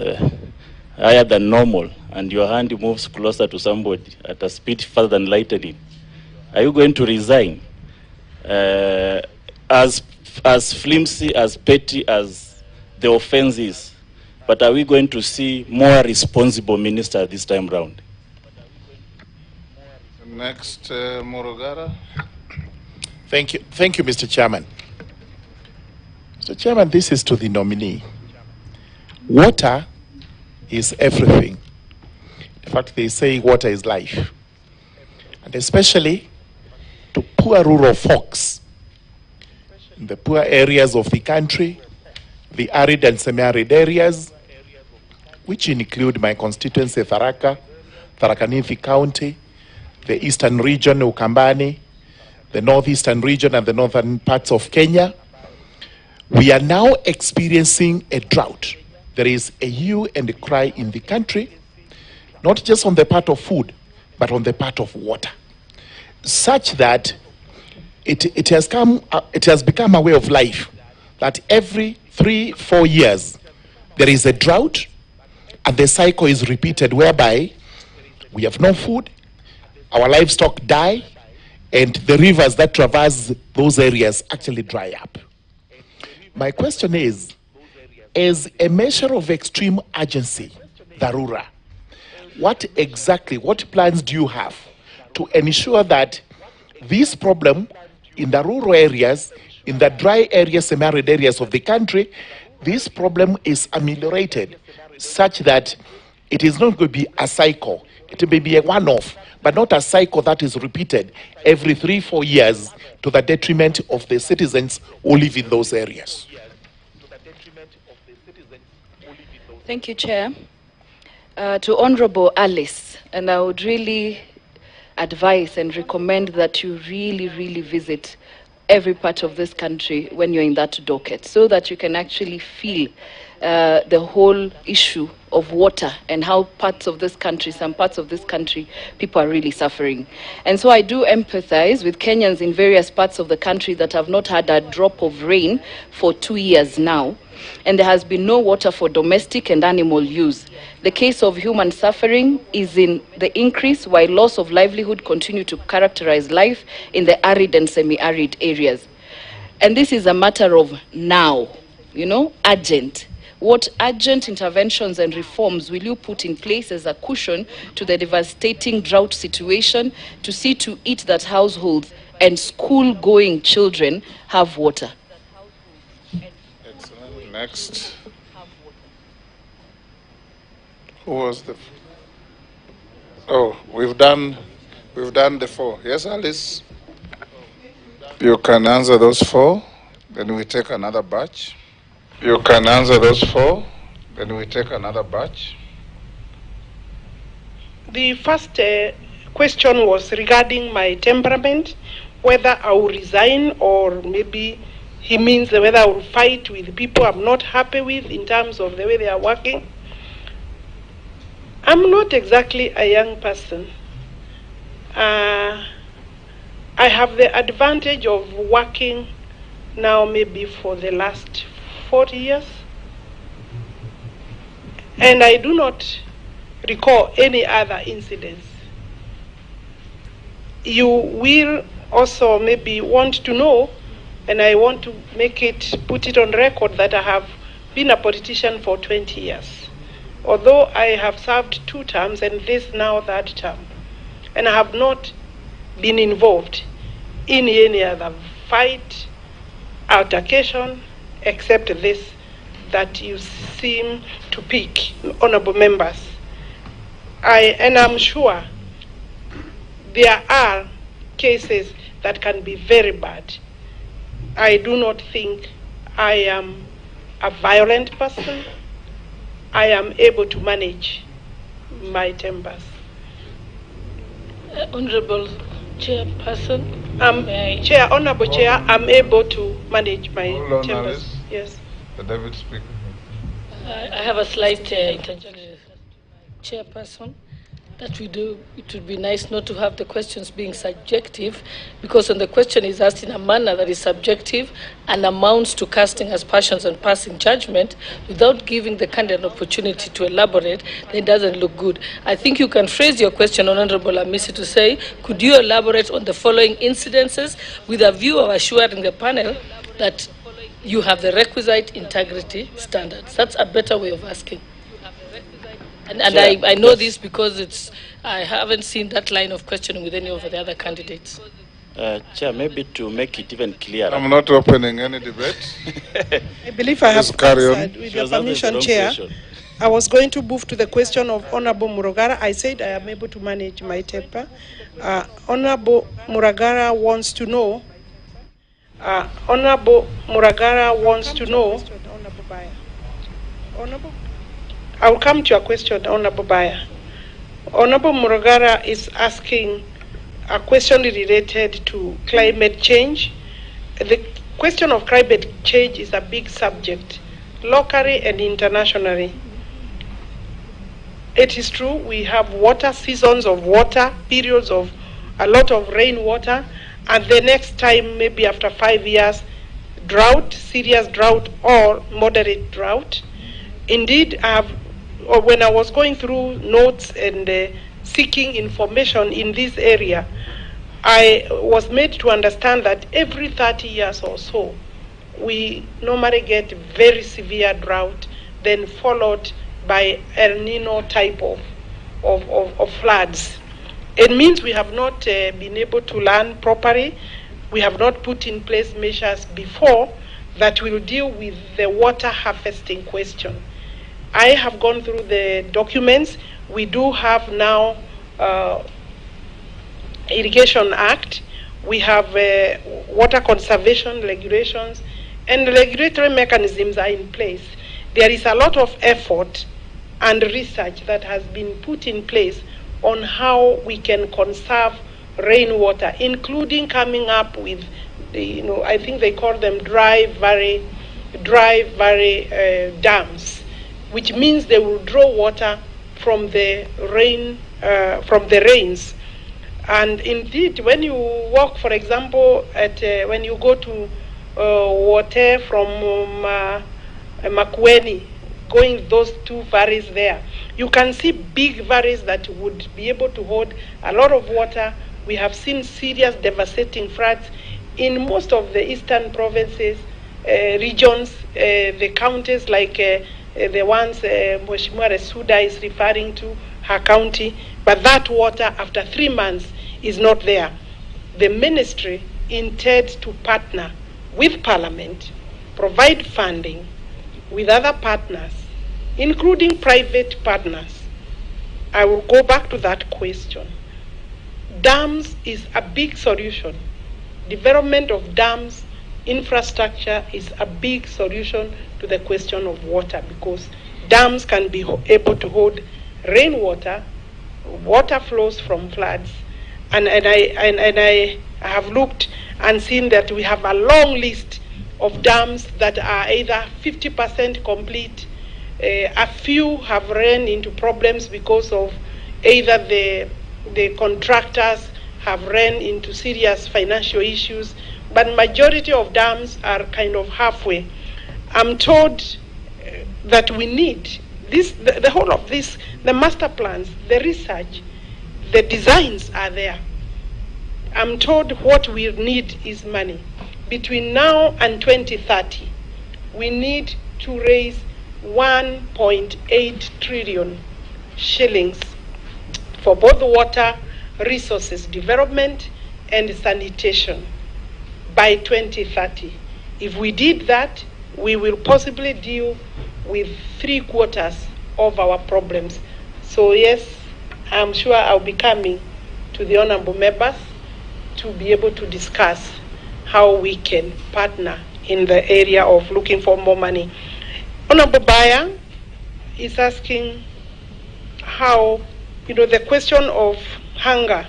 higher than normal, and your hand moves closer to somebody at a speed faster than lightning? Are you going to resign? As flimsy, as petty as the offense is, but are we going to see more responsible minister this time round? Next, Murugara. Thank you, Mr. Chairman. Mr. Chairman, this is to the nominee. Water is everything. In fact, they say water is life. And especially to poor rural folks in the poor areas of the country, the arid and semi-arid areas, which include my constituency, Tharaka Nithi County, the eastern region, Ukambani, the northeastern region and the northern parts of Kenya. We are now experiencing a drought. There is a hue and a cry in the country, not just on the part of food, but on the part of water, such that it has become a way of life that every 3-4 years there is a drought, and the cycle is repeated whereby we have no food, our livestock die, and the rivers that traverse those areas actually dry up. My question is, as a measure of extreme urgency, Dharura, what plans do you have to ensure that this problem in the rural areas, in the dry areas, semi-arid areas of the country, this problem is ameliorated such that it is not going to be a cycle. It may be a one-off, but not a cycle that is repeated every 3-4 years to the detriment of the citizens who live in those areas. Thank you, Chair. To Honorable Alice, and I would really advise and recommend that you really visit every part of this country when you're in that docket, so that you can actually feel the whole issue of water and how some parts of this country, people are really suffering. And so I do empathize with Kenyans in various parts of the country that have not had a drop of rain for 2 years now, and there has been no water for domestic and animal use. The case of human suffering is in the increase, while loss of livelihood continue to characterize life in the arid and semi-arid areas. And this is a matter of now, urgent. What urgent interventions and reforms will you put in place as a cushion to the devastating drought situation to see to it that households and school-going children have water? Excellent. Next. Who was the? Oh, we've done the 4. Yes, Alice. You can answer those 4. Then we take another batch. You can answer those 4. Then we take another batch. The first question was regarding my temperament, whether I will resign, or maybe he means whether I will fight with people I'm not happy with in terms of the way they are working. I'm not exactly a young person. I have the advantage of working now maybe for the last 40 years. And I do not recall any other incidents. You will also maybe want to know, and I want to put it on record, that I have been a politician for 20 years. Although I have served 2 terms and this now 3rd term, and I have not been involved in any other fight, altercation, except this that you seem to pick, honorable members. And I'm sure there are cases that can be very bad. I do not think I am a violent person. I am able to manage my tempers. Honorable Chairperson. Chair, Honorable Chair, I'm able to manage my tempers. Alice. Yes. The David Speaker. I have a slight interjection, Chairperson. That we do, it would be nice not to have the questions being subjective, because when the question is asked in a manner that is subjective and amounts to casting aspersions and passing judgment without giving the candidate an opportunity to elaborate, then it doesn't look good. I think you can phrase your question, Honorable Amisi, to say, could you elaborate on the following incidences with a view of assuring the panel that you have the requisite integrity standards? That's a better way of asking. And I know this because I haven't seen that line of questioning with any of the other candidates. Chair, maybe to make it even clearer. I'm not opening any debate. I believe I have carry on. answered. With your permission, Chair. I was going to move to the question of Honorable Murugara. I said I am able to manage my temper. Honorable Murugara wants to know. I'll come to your question, Honorable Baya. Honorable Murugara is asking a question related to climate change. The question of climate change is a big subject, locally and internationally. It is true we have water, seasons of water, periods of a lot of rainwater, and the next time, maybe after 5 years, drought, serious drought or moderate drought. Indeed, when I was going through notes and seeking information in this area, I was made to understand that every 30 years or so, we normally get very severe drought, then followed by El Nino type of floods. It means we have not been able to learn properly. We have not put in place measures before that will deal with the water harvesting question. I have gone through the documents. We do have now Irrigation Act. We have water conservation regulations, and the regulatory mechanisms are in place. There is a lot of effort and research that has been put in place on how we can conserve rainwater, including coming up with, I think they call them dry valley dams, which means they will draw water from the rains. And indeed, when you walk, for example, when you go to water from Makueni, going those two valleys there, you can see big valleys that would be able to hold a lot of water. We have seen serious devastating floods in most of the eastern provinces, regions, the counties like the ones Mheshimiwa Resuda is referring to, her county, but that water after 3 months is not there. The ministry intends to partner with Parliament, provide funding with other partners, including private partners. I will go back to that question. Dams is a big solution. Development of dams, infrastructure is a big solution to the question of water, because dams can be able to hold rainwater, water flows from floods, and I have looked and seen that we have a long list of dams that are either 50% complete. A few have run into problems because of either the contractors have run into serious financial issues, but majority of dams are kind of halfway. I'm told that we need this, the whole of this, the master plans, the research, the designs are there. I'm told what we need is money. Between now and 2030, we need to raise 1.8 trillion shillings for both water resources development and sanitation by 2030. If we did that, we will possibly deal with 3/4 of our problems. So yes, I'm sure I'll be coming to the honorable members to be able to discuss how we can partner in the area of looking for more money. Honorable Baya is asking how, the question of hunger,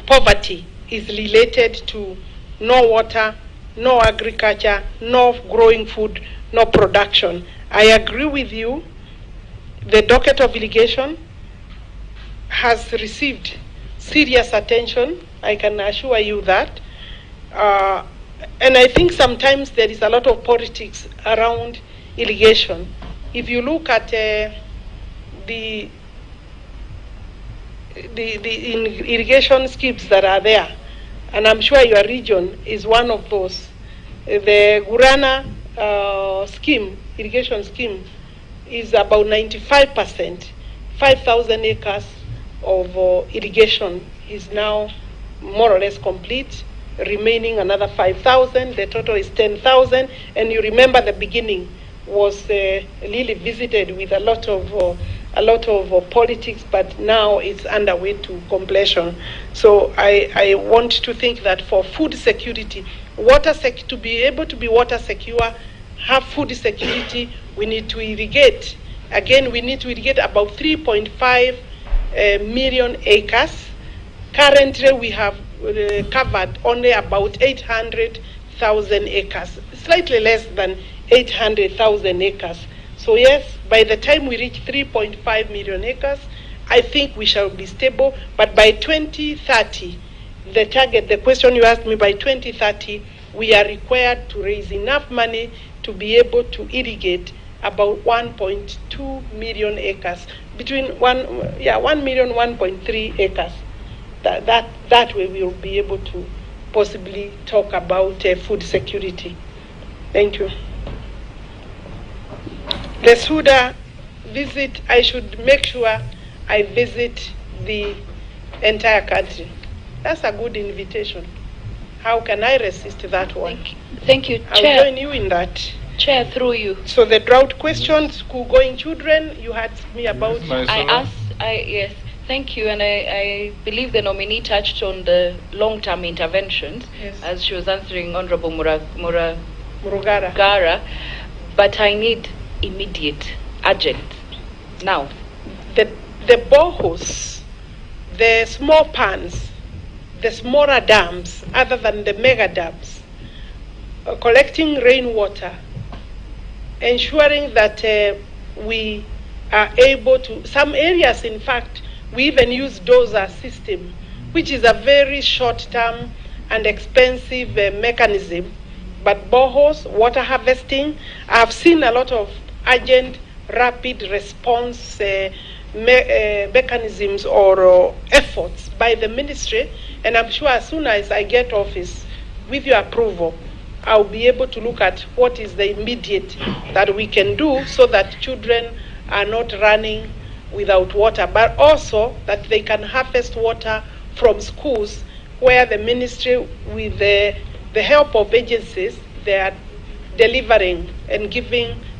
poverty is related to no water, no agriculture, no growing food, no production. I agree with you. The docket of irrigation has received serious attention. I can assure you that. And I think sometimes there is a lot of politics around irrigation. If you look at the irrigation schemes that are there, and I'm sure your region is one of those, The Gurana scheme, irrigation scheme, is about 95%. 5,000 acres of irrigation is now more or less complete, remaining another 5,000. The total is 10,000. And you remember the beginning was really visited with a lot of politics, but now it's underway to completion. So I want to think that for food security, to be able to be water secure, have food security, we need to irrigate. Again, we need to irrigate about 3.5 million acres. Currently, we have covered only about 800,000 acres, slightly less than 800,000 acres. So yes, by the time we reach 3.5 million acres, I think we shall be stable. But by 2030, the target, the question you asked me, by 2030, we are required to raise enough money to be able to irrigate about 1.2 million acres, between 1 million, 1.3 acres. That way we will be able to possibly talk about food security. Thank you. The Suda visit, I should make sure I visit the entire country. That's a good invitation. How can I resist that one? Thank you, I'll Chair. join you in that. Chair, through you. So the drought question, school-going children, you had me about. Yes, thank you. And I believe the nominee touched on the long-term interventions as she was answering Honorable Murugara. But I need immediate, urgent, now. The boreholes, the small ponds, the smaller dams, other than the mega dams, collecting rainwater, ensuring that we are able to, some areas in fact, we even use dozer system, which is a very short-term and expensive mechanism. But boreholes, water harvesting, I've seen a lot of urgent, rapid response mechanisms or efforts by the ministry, and I'm sure as soon as I get office, with your approval, I'll be able to look at what is the immediate that we can do so that children are not running without water, but also that they can harvest water from schools where the ministry, with the help of agencies, they are delivering and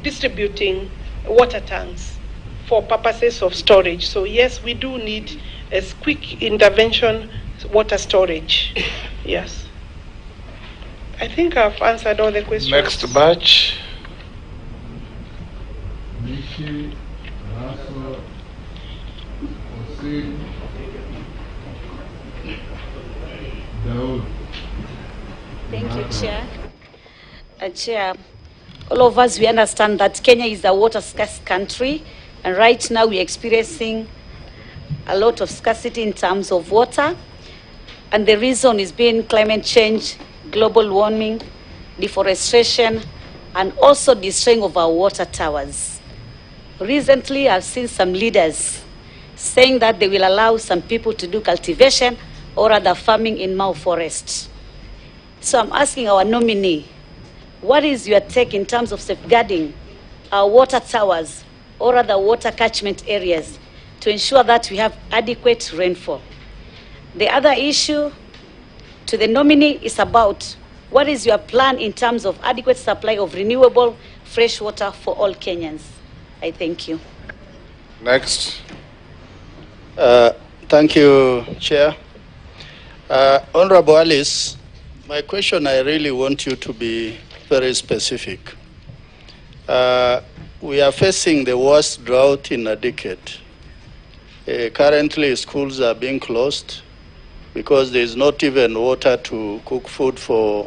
distributing water tanks for purposes of storage. So yes, we do need a quick intervention water storage. Yes. I think I've answered all the questions. Next batch. Thank you, Chair. Chair, all of us, we understand that Kenya is a water scarce country, and right now we're experiencing a lot of scarcity in terms of water, and the reason is being climate change, global warming, deforestation, and also destroying of our water towers. Recently, I've seen some leaders saying that they will allow some people to do cultivation or other farming in Mau Forest. So I'm asking our nominee, what is your take in terms of safeguarding our water towers or other water catchment areas to ensure that we have adequate rainfall? The other issue to the nominee is about what is your plan in terms of adequate supply of renewable fresh water for all Kenyans? I thank you. Next. Thank you, Chair. Honorable Alice, my question, I really want you to be very specific. We are facing the worst drought in a decade. Currently, schools are being closed because there is not even water to cook food for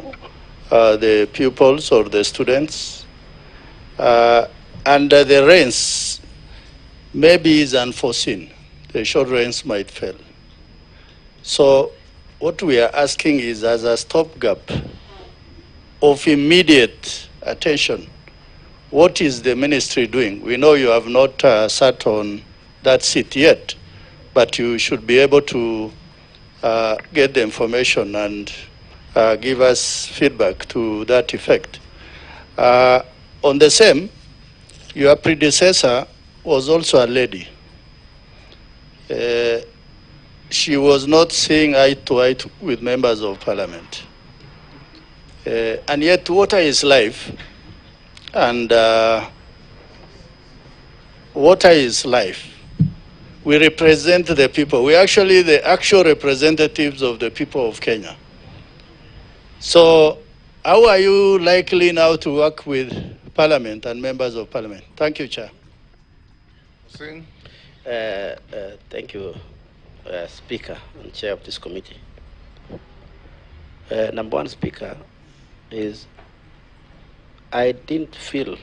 the pupils or the students. And the rains maybe is unforeseen. The short rains might fail. So what we are asking is, as a stopgap of immediate attention, what is the ministry doing? We know you have not sat on that seat yet, but you should be able to get the information and give us feedback to that effect. On the same, your predecessor was also a lady. She was not seeing eye to eye with members of parliament. And yet water is life, and water is life. We represent the people. We're actually the actual representatives of the people of Kenya. So how are you likely now to work with Parliament and members of Parliament? Thank you, Chair. Singh. Thank you, Speaker and Chair of this committee. Number one, Speaker, is I didn't feel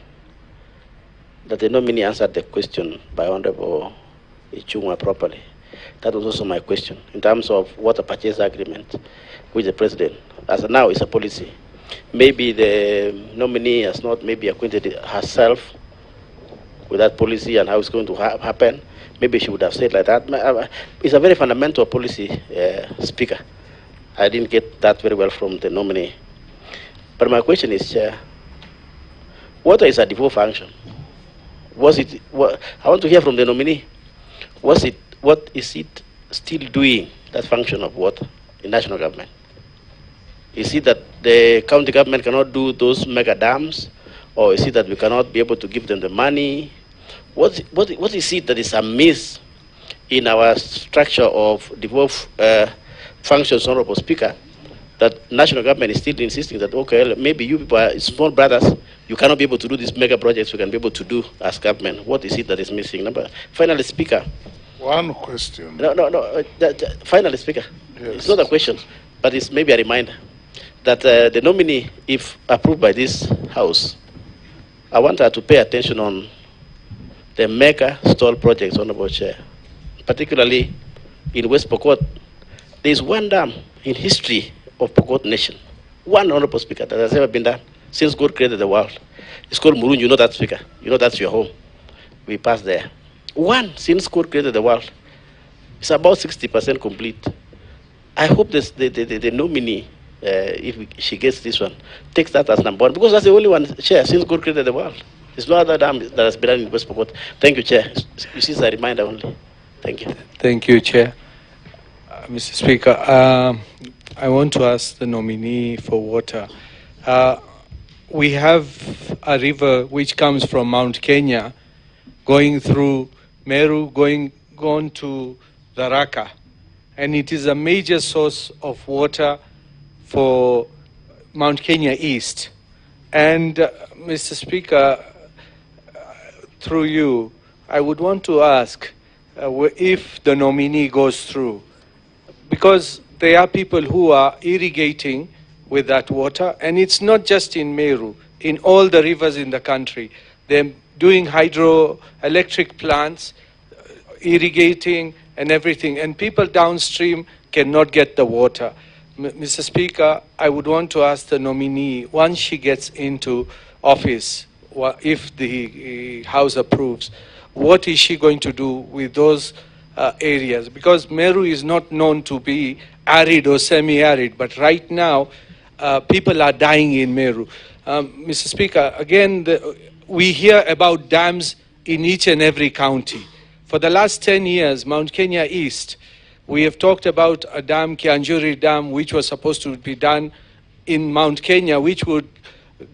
that the nominee answered the question by Honorable Ichung'wah properly. That was also my question in terms of water purchase agreement with the president. As of now, it's a policy. Maybe the nominee has not maybe acquainted herself with that policy and how it's going to happen. Maybe she would have said like that. It's a very fundamental policy, Speaker. I didn't get that very well from the nominee. But my question is, Chair, water is a default function. I want to hear from the nominee. What is it still doing, that function of water in national government? Is it that the county government cannot do those mega dams? Or is it that we cannot be able to give them the money? What is it that is amiss in our structure of devolved functions, Honorable Speaker, that national government is still insisting that, okay, maybe you people are small brothers, you cannot be able to do these mega projects we can be able to do as government. What is it that is missing? Finally, Speaker. One question. No. Finally, Speaker. Yes. It's not a question, but it's maybe a reminder that the nominee, if approved by this House, I want her to pay attention on the mega stall projects, Honorable Chair, particularly in West Pokot. There is one dam in history of Pokot Nation, one, Honorable Speaker, that has ever been done since God created the world. It's called Murun. You know that, Speaker. You know that's your home. We passed there. One since God created the world. It's about 60% complete. I hope the nominee, if she gets this one, takes that as number one, because that's the only one, Chair, since God created the world. There's no other dam that has been done in West Pokot. Thank you, Chair. This is a reminder only. Thank you. Thank you, Chair. Mr. Speaker, I want to ask the nominee for water. We have a river which comes from Mount Kenya, going through Meru, going to the Raka, and it is a major source of water for Mount Kenya East. And Mr. Speaker, through you, I would want to ask if the nominee goes through, because there are people who are irrigating with that water, and it's not just in Meru, in all the rivers in the country. They're doing hydroelectric plants, irrigating and everything, and people downstream cannot get the water. Mr. Speaker, I would want to ask the nominee, once she gets into office, if the House approves, what is she going to do with those areas? Because Meru is not known to be arid or semi-arid, but right now people are dying in Meru. Mr. Speaker, again, we hear about dams in each and every county. For the last 10 years, Mount Kenya East, we have talked about a dam, Kianjuri Dam, which was supposed to be done in Mount Kenya, which would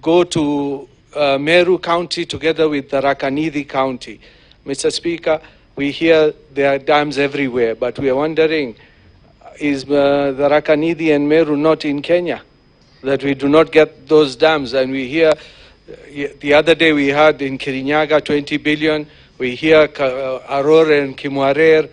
go to Meru County together with the Rakanidi County. Mr. Speaker, we hear there are dams everywhere, but we are wondering, is the Rakanidi and Meru not in Kenya, that we do not get those dams? And we hear, the other day we heard in Kirinyaga 20 billion, we hear Aror and Kimwarer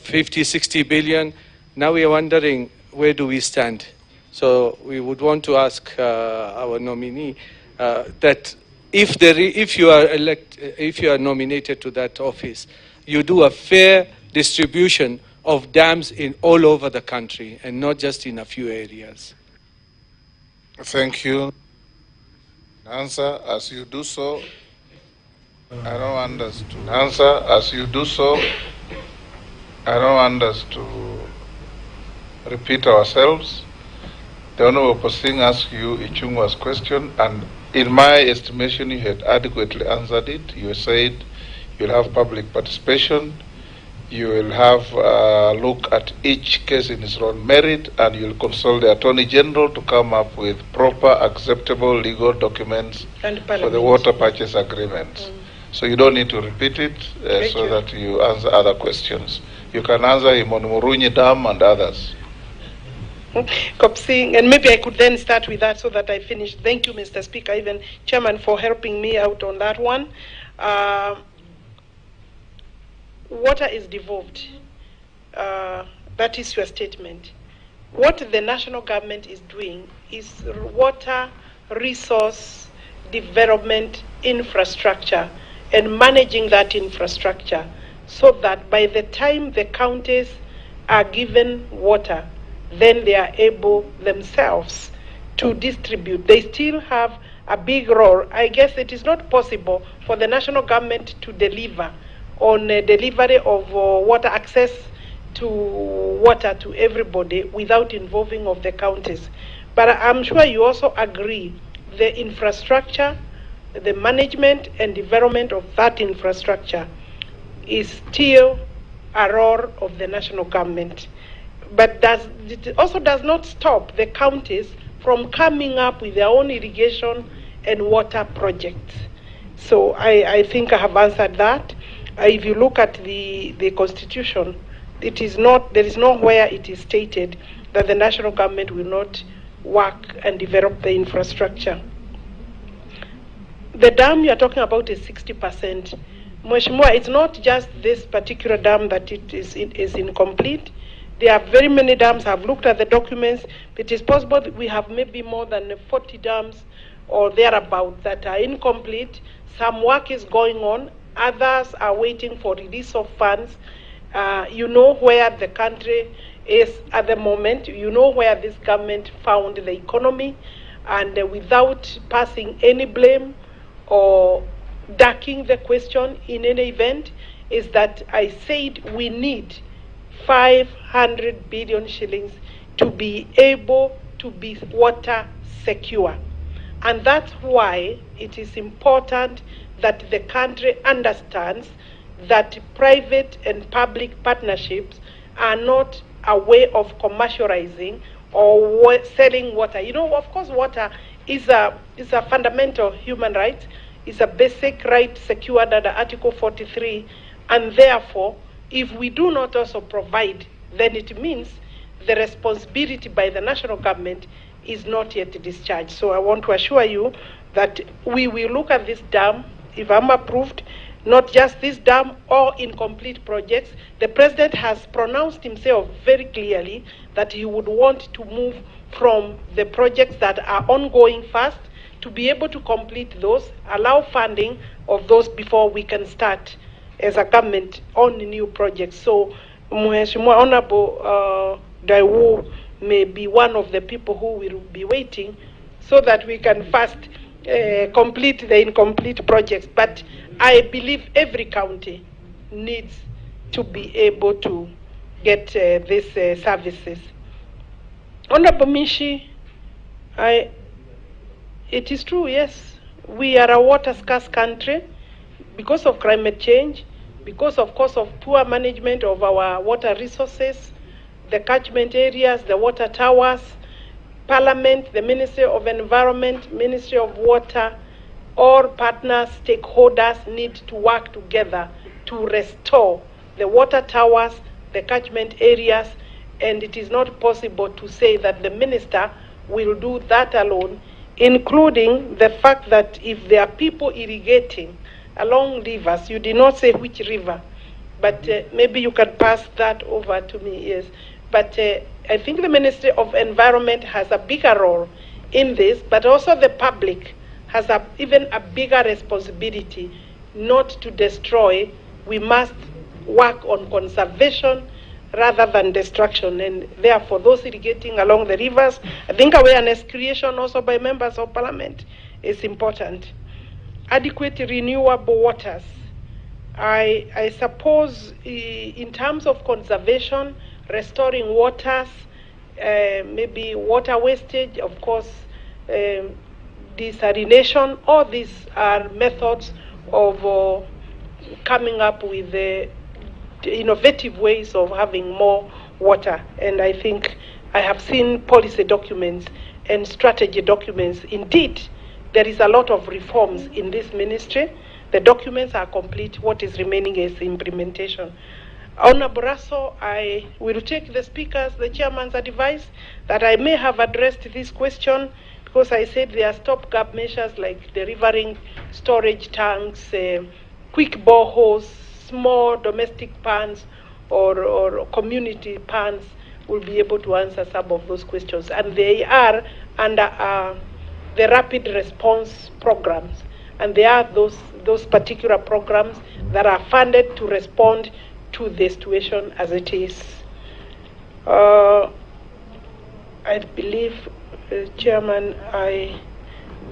50, 60 billion. Now we are wondering, where do we stand? So we would want to ask our nominee that if you are nominated to that office, you do a fair distribution of dams in all over the country and not just in a few areas. Thank you. Answer as you do so. I don't want us to answer as you do so. I don't want us to repeat ourselves. The Honorable Posing asked you Ichungwa's question, and in my estimation, you had adequately answered it. You said you'll have public participation, you will have a look at each case in its own merit, and you'll consult the Attorney General to come up with proper, acceptable legal documents for the water purchase agreements. So you don't need to repeat it so that you answer other questions. You can answer him on Murunyi Dam and others. Kopsing, and maybe I could then start with that so that I finish. Thank you, Mr. Speaker, even Chairman, for helping me out on that one. Water is devolved. That is your statement. What the national government is doing is water resource development infrastructure and managing that infrastructure so that by the time the counties are given water, then they are able themselves to distribute. They still have a big role. I guess it is not possible for the national government to deliver on delivery of water access to water to everybody without involving of the counties. But I'm sure you also agree the infrastructure, the management and development of that infrastructure is still a role of the national government. But it also does not stop the counties from coming up with their own irrigation and water projects. So I think I have answered that. If you look at the Constitution, it is not, there is nowhere it is stated that the national government will not work and develop the infrastructure. The dam you are talking about is 60%. Mheshimiwa, it's not just this particular dam that it is incomplete. There are very many dams. I've looked at the documents. It is possible that we have maybe more than 40 dams or thereabout that are incomplete. Some work is going on. Others are waiting for release of funds. You know where the country is at the moment. You know where this government found the economy. And without passing any blame or ducking the question in any event, is that I said we need 500 billion shillings to be able to be water secure. And that's why it is important that the country understands that private and public partnerships are not a way of commercializing or selling water. You know, of course, water is a fundamental human right. It's a basic right secured under Article 43, and therefore, if we do not also provide, then it means the responsibility by the national government is not yet discharged. So I want to assure you that we will look at this dam, if I'm approved, not just this dam or incomplete projects. The President has pronounced himself very clearly that he would want to move from the projects that are ongoing first to be able to complete those, allow funding of those before we can start as a government on new projects. So Mheshimiwa Honorable Daiwu may be one of the people who will be waiting so that we can first complete the incomplete projects. But I believe every county needs to be able to get these services. Honorable Mishi, it is true, yes, we are a water scarce country because of climate change, because of course of poor management of our water resources, the catchment areas, the water towers, Parliament, the Ministry of Environment, Ministry of Water, all partners, stakeholders need to work together to restore the water towers, the catchment areas, and it is not possible to say that the minister will do that alone, including the fact that if there are people irrigating along rivers, you did not say which river, but maybe you can pass that over to me, yes. But I think the Ministry of Environment has a bigger role in this, but also the public has even a bigger responsibility not to destroy. We must work on conservation rather than destruction, and therefore those irrigating along the rivers, I think awareness creation also by members of Parliament is important. Adequate renewable waters. I suppose in terms of conservation, restoring waters, maybe water wastage, of course, desalination. All these are methods of coming up with innovative ways of having more water. And I think I have seen policy documents and strategy documents. Indeed, there is a lot of reforms in this ministry. The documents are complete. What is remaining is implementation. Honorable Russell, I will take the speaker's, the chairman's advice that I may have addressed this question, because I said there are stopgap measures like delivering storage tanks, quick boreholes, small domestic ponds, or community ponds will be able to answer some of those questions. And they are under the rapid response programs. And there are those particular programs that are funded to respond to the situation as it is. I believe, Chairman, I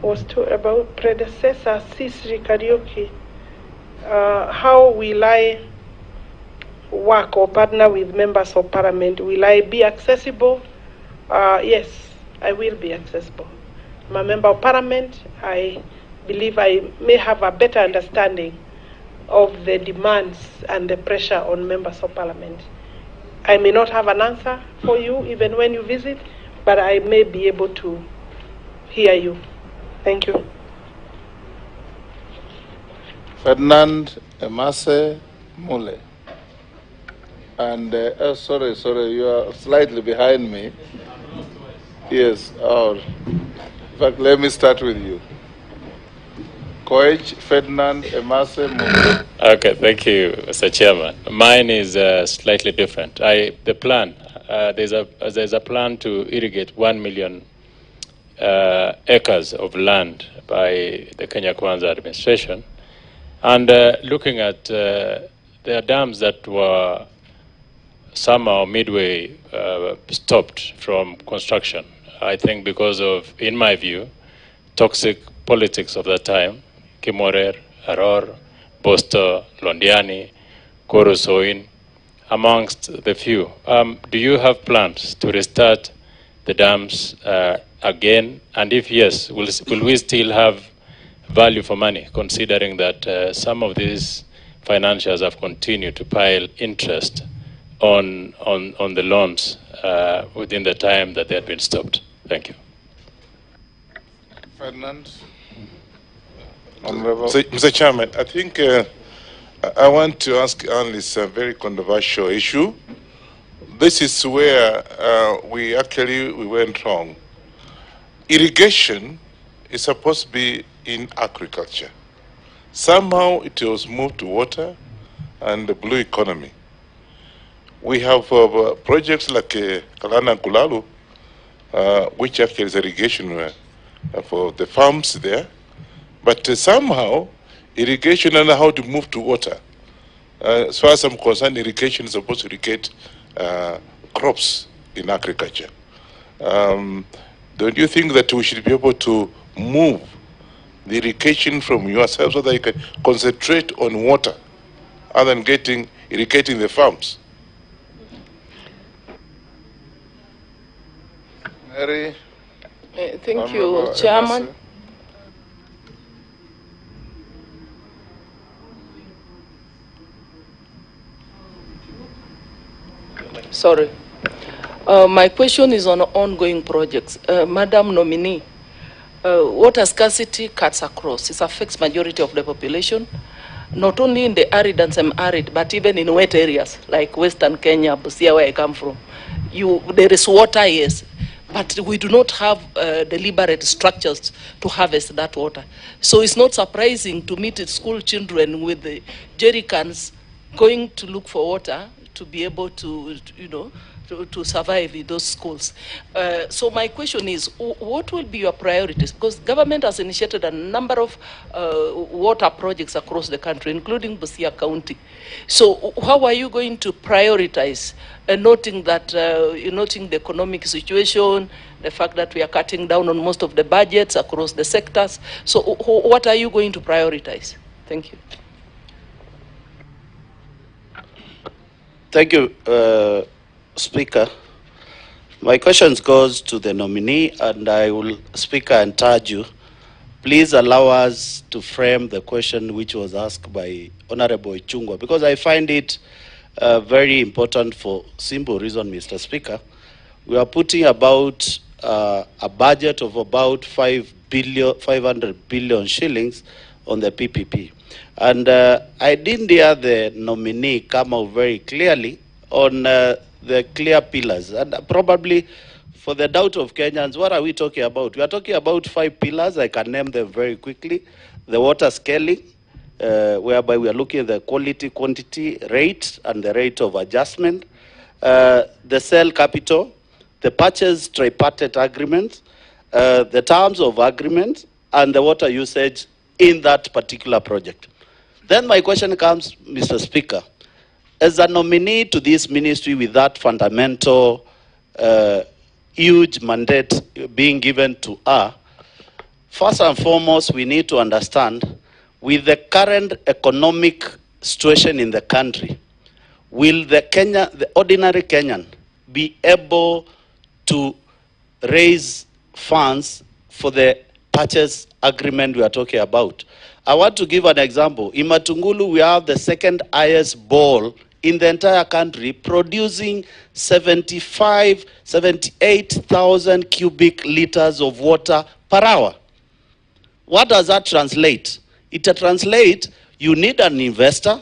was told about predecessor, Sisri Karaoke. How will I work or partner with members of parliament? Will I be accessible? Yes, I will be accessible. I'm a member of parliament. I believe I may have a better understanding of the demands and the pressure on members of parliament. I may not have an answer for you even when you visit, but I may be able to hear you. Thank you. Ferdinand Emase Mule. And, sorry, you are slightly behind me. Yes, in fact, let me start with you. Coach Ferdinand Emase Mule. Okay, thank you, Mr. Chairman. Mine is slightly different. The plan, there's a plan to irrigate 1 million acres of land by the Kenya Kwanza administration. And looking at there are dams that were somehow midway stopped from construction. I think because of, in my view, toxic politics of that time, Kimorer, Aror, Bosto, Londiani, Korosoin, amongst the few. Do you have plans to restart the dams again? And if yes, will we still have value for money, considering that some of these financiers have continued to pile interest on the loans within the time that they had been stopped? Thank you. Ferdinand. Mr. Chairman, I think I want to ask Alice a very controversial issue. This is where we went wrong. Irrigation is supposed to be in agriculture. Somehow it was moved to water and the blue economy. We have projects like Kalana Kulalu, which actually is irrigation for the farms there. But somehow, irrigation and how to move to water. As far as I'm concerned, irrigation is supposed to irrigate crops in agriculture. Don't you think that we should be able to move the irrigation from yourself so that you can concentrate on water other than irrigating the farms? Mary. Thank you, Chairman. Sorry. My question is on ongoing projects. Madam Nominee, water scarcity cuts across. It affects majority of the population, not only in the arid and semi-arid, but even in wet areas like Western Kenya, Busia, where I come from. There is water, yes, but we do not have deliberate structures to harvest that water. So it's not surprising to meet school children with the jerry cans going to look for water to be able to, to survive in those schools. So my question is, what will be your priorities? Because government has initiated a number of water projects across the country, including Busia County. So how are you going to prioritize, noting that, noting the economic situation, the fact that we are cutting down on most of the budgets across the sectors? So what are you going to prioritize? Thank you. Thank you, Speaker. My question goes to the nominee, and I will, Speaker, encourage you, please allow us to frame the question which was asked by Honorable Chungwa, because I find it very important for simple reason, Mr. Speaker. We are putting about a budget of about 500 billion shillings on the PPP. And I didn't hear the nominee come out very clearly on the clear pillars. And probably for the doubt of Kenyans, what are we talking about? We are talking about 5 pillars. I can name them very quickly. The water scaling, whereby we are looking at the quality, quantity, rate, and the rate of adjustment. The sale capital, the purchase tripartite agreement, the terms of agreement, and the water usage in that particular project. Then my question comes, Mr. Speaker, as a nominee to this ministry with that fundamental huge mandate being given to her, first and foremost, we need to understand, with the current economic situation in the country, will the ordinary Kenyan be able to raise funds for the purchase agreement we are talking about? I want to give an example. In Matungulu, we have the second highest bowl in the entire country, producing 78,000 cubic liters of water per hour. What does that translate? It translates you need an investor,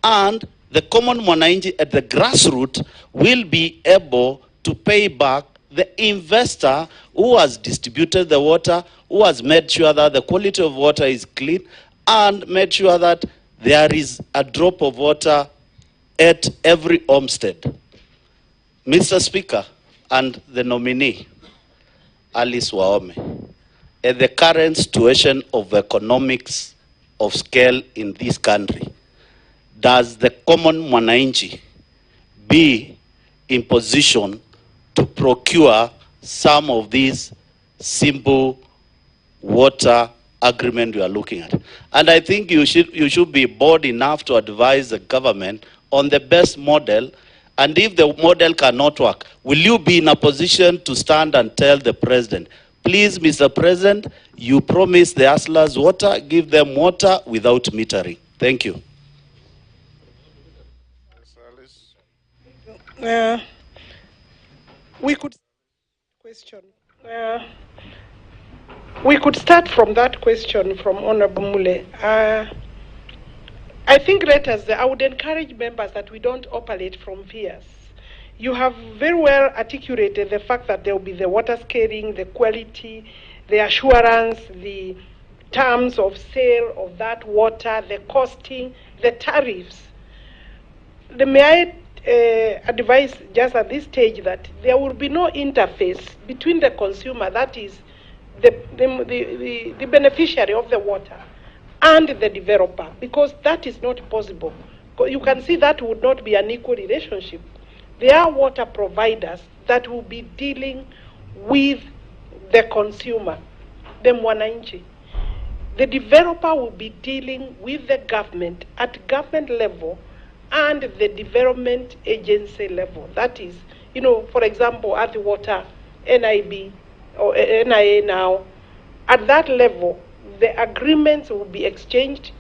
and the common mwananchi at the grassroots will be able to pay back the investor who has distributed the water, who has made sure that the quality of water is clean, and made sure that there is a drop of water at every homestead. Mr. Speaker, and the nominee, Alice Wahome, at the current situation of economics of scale in this country, does the common mwananchi be in position to procure some of these simple water agreement we are looking at? And I think you should be bold enough to advise the government on the best model, and if the model cannot work, will you be in a position to stand and tell the president, please, Mr. President, you promised the hustlers water, give them water without metering? Thank you. We could start from that question from Honorable Mule. I think I would encourage members that we don't operate from fears. You have very well articulated the fact that there will be the water scaling, the quality, the assurance, the terms of sale of that water, the costing, the tariffs. May I advise just at this stage that there will be no interface between the consumer, that is the beneficiary of the water, and the developer, because that is not possible. You can see that would not be an equal relationship. There are water providers that will be dealing with the consumer, the mwananchi. The developer will be dealing with the government at government level and the development agency level. That is, for example, at the water, NIB or NIA now, at that level, the agreements will be exchanged,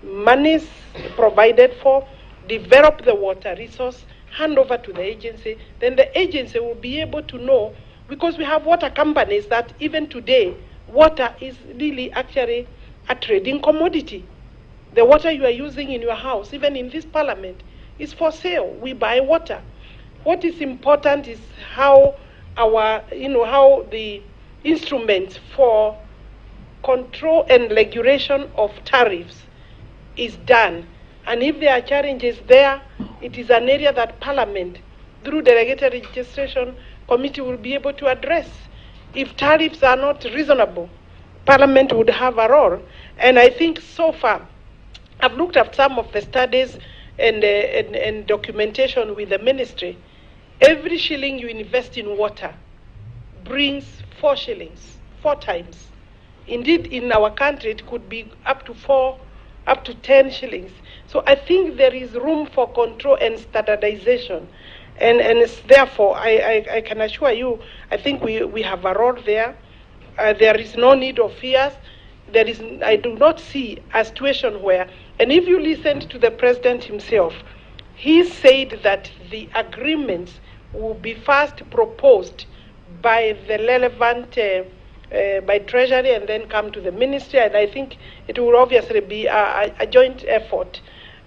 monies provided for, develop the water resource, hand over to the agency. Then the agency will be able to know, because we have water companies that even today, water is really actually a trading commodity. The water you are using in your house, even in this parliament, is for sale. We buy water. What is important is how how the instruments for control and regulation of tariffs is done. And if there are challenges there, it is an area that Parliament, through the Regulatory Registration Committee, will be able to address. If tariffs are not reasonable, Parliament would have a role. And I think so far, I've looked at some of the studies and documentation with the ministry. Every shilling you invest in water brings 4 shillings, 4 times. Indeed, in our country, it could be up to 10 shillings. So I think there is room for control and standardization. And therefore, I can assure you, I think we have a role there. There is no need of fears. I do not see a situation where, and if you listened to the president himself, he said that the agreements will be first proposed by the relevant, by Treasury, and then come to the ministry, and I think it will obviously be a joint effort.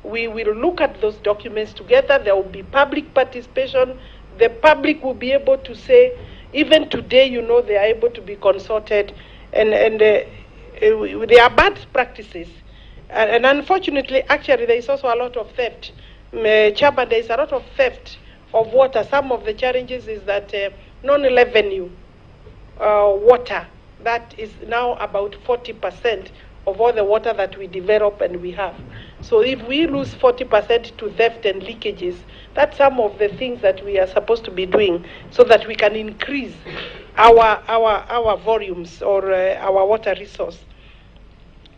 We will look at those documents together. There will be public participation. The public will be able to say, even today, you know, they are able to be consulted, and there are bad practices. And unfortunately, actually, there is also a lot of theft. Chairman, there is a lot of theft of water. Some of the challenges is that non-revenue water, that is now about 40% of all the water that we develop and we have. So if we lose 40% to theft and leakages, that's some of the things that we are supposed to be doing so that we can increase our volumes or our water resource.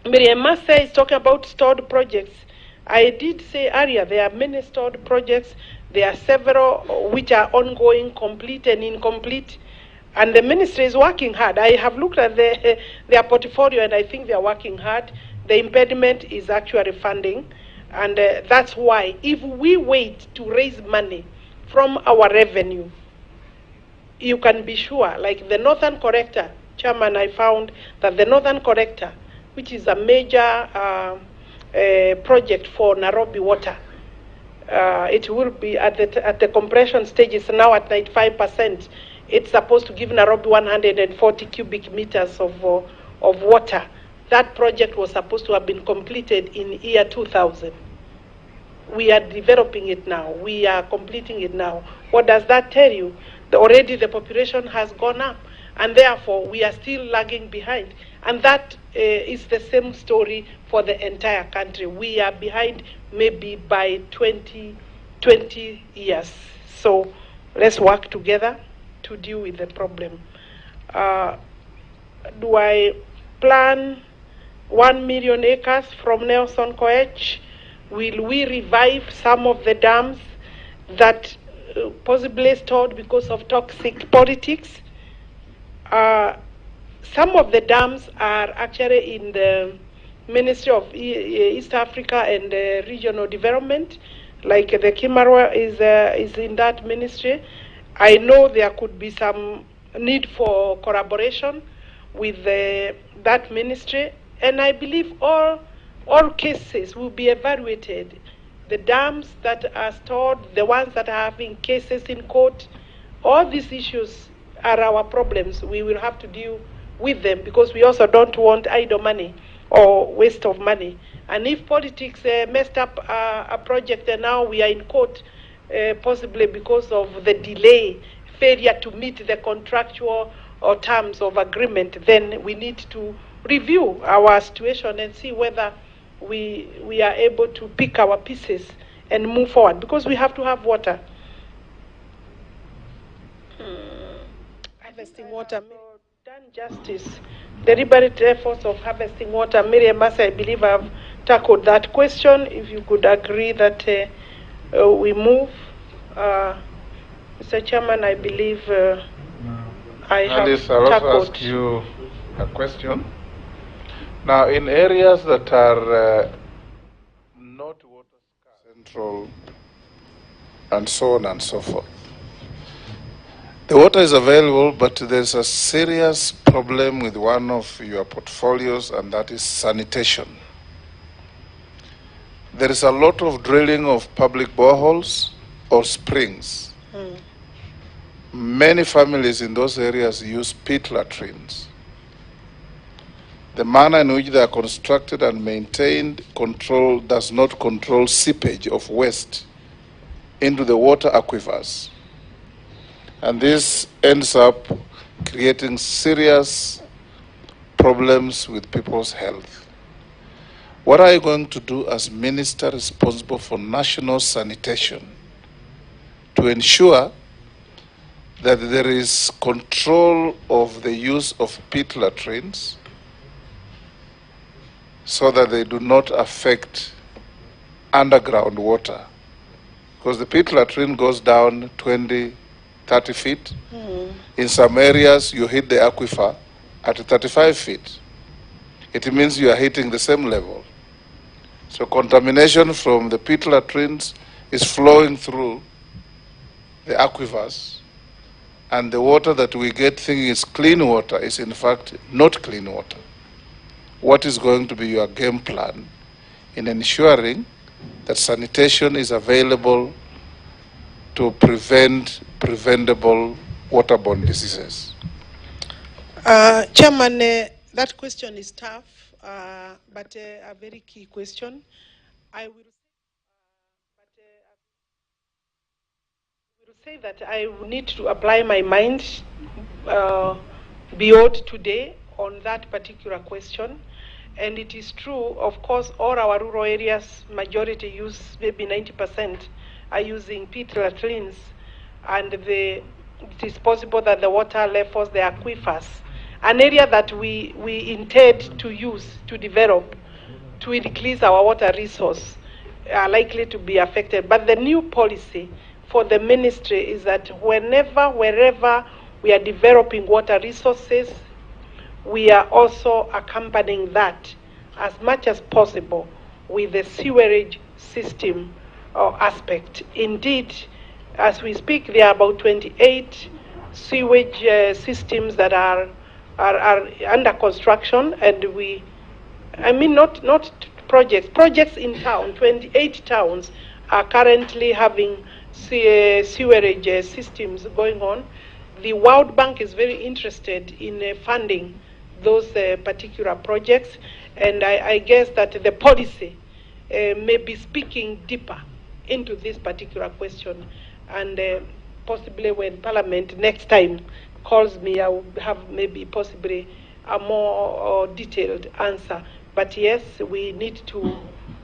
Miriam Massa is talking about stored projects. I did say earlier there are many stored projects. There are several which are ongoing, complete and incomplete. And the ministry is working hard. I have looked at their portfolio, and I think they are working hard. The impediment is actually funding. And that's why if we wait to raise money from our revenue, you can be sure, like the Northern Corrector, Chairman, I found that the Northern Corrector, which is a major project for Nairobi water, it will be at the compression stage. It's now at 95%. It's supposed to give Nairobi 140 cubic meters of water. That project was supposed to have been completed in year 2000. We are developing it now. We are completing it now. What does that tell you? Already the population has gone up, and therefore we are still lagging behind. And that is the same story for the entire country. We are behind maybe by 20 years. So let's work together to deal with the problem. Do I plan 1 million acres from Nelson Koech? Will we revive some of the dams that possibly stored because of toxic politics? Some of the dams are actually in the Ministry of East Africa and Regional Development, like the Kimarwa is in that ministry. I know there could be some need for collaboration with that ministry, and I believe all cases will be evaluated. The dams that are stored, the ones that are having cases in court, all these issues are our problems. We will have to deal with them because we also don't want idle money or waste of money. And if politics messed up a project and now we are in court, possibly because of the delay, failure to meet the contractual or terms of agreement, then we need to review our situation and see whether we are able to pick our pieces and move forward, because we have to have water. Harvesting water. Done justice. Deliberate efforts of harvesting water. Miriam Massa, I believe I've tackled that question. If you could agree that we move. Mr. Chairman, I believe I have Alice, I'll also ask you a question. Now, in areas that are not water central and so on and so forth, the water is available, but there's a serious problem with one of your portfolios, and that is sanitation. There is a lot of drilling of public boreholes or springs. Many families in those areas use pit latrines. The manner in which they are constructed and maintained does not control seepage of waste into the water aquifers. And this ends up creating serious problems with people's health. What are you going to do as minister responsible for national sanitation to ensure that there is control of the use of pit latrines so that they do not affect underground water? because the pit latrine goes down 20, 30 feet. In some areas, you hit the aquifer at 35 feet. It means you are hitting the same level. So contamination from the pit latrines is flowing through the aquifers, and the water that we get thinking is clean water is in fact not clean water. What is going to be your game plan in ensuring that sanitation is available to prevent preventable waterborne diseases? Chairman, that question is tough, but a very key question. I will say that I need to apply my mind beyond today on that particular question. And it is true, of course, all our rural areas, majority use, maybe 90% are using pit latrines, and it is possible that the water levels, the aquifers, an area that we intend to use, to develop, to increase our water resource, are likely to be affected. But the new policy for the ministry is that wherever we are developing water resources, we are also accompanying that as much as possible with the sewerage system aspect. Indeed, as we speak, there are about 28 sewage systems that are under construction, and not projects in town. 28 towns are currently having sewerage systems going on. The World Bank is very interested in funding those particular projects, and I guess that the policy may be speaking deeper into this particular question, and possibly when Parliament next time calls me, I will have maybe possibly a more detailed answer. But yes, we need to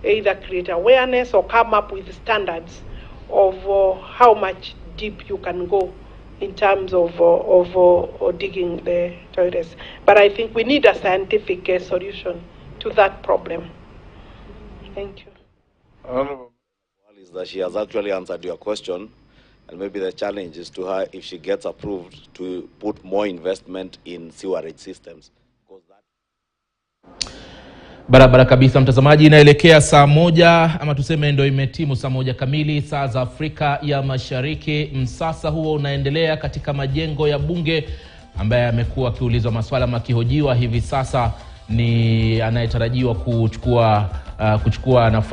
either create awareness or come up with standards of how much deep you can go in terms of digging the toilets. But I think we need a scientific solution to that problem. Thank you. Is that she has actually answered your question, and maybe the challenge is to her, if she gets approved, to put more investment in sewerage systems. Barabara kabisa mtazamaji, inaelekea saa moja, ama tuseme ndio imetimu saa moja kamili saa za Afrika ya Mashariki. Msasa huo unaendelea katika majengo ya bunge, ambaye amekuwa akiulizwa maswala makihojiwa hivi sasa ni anayetarajiwa kuchukua nafasi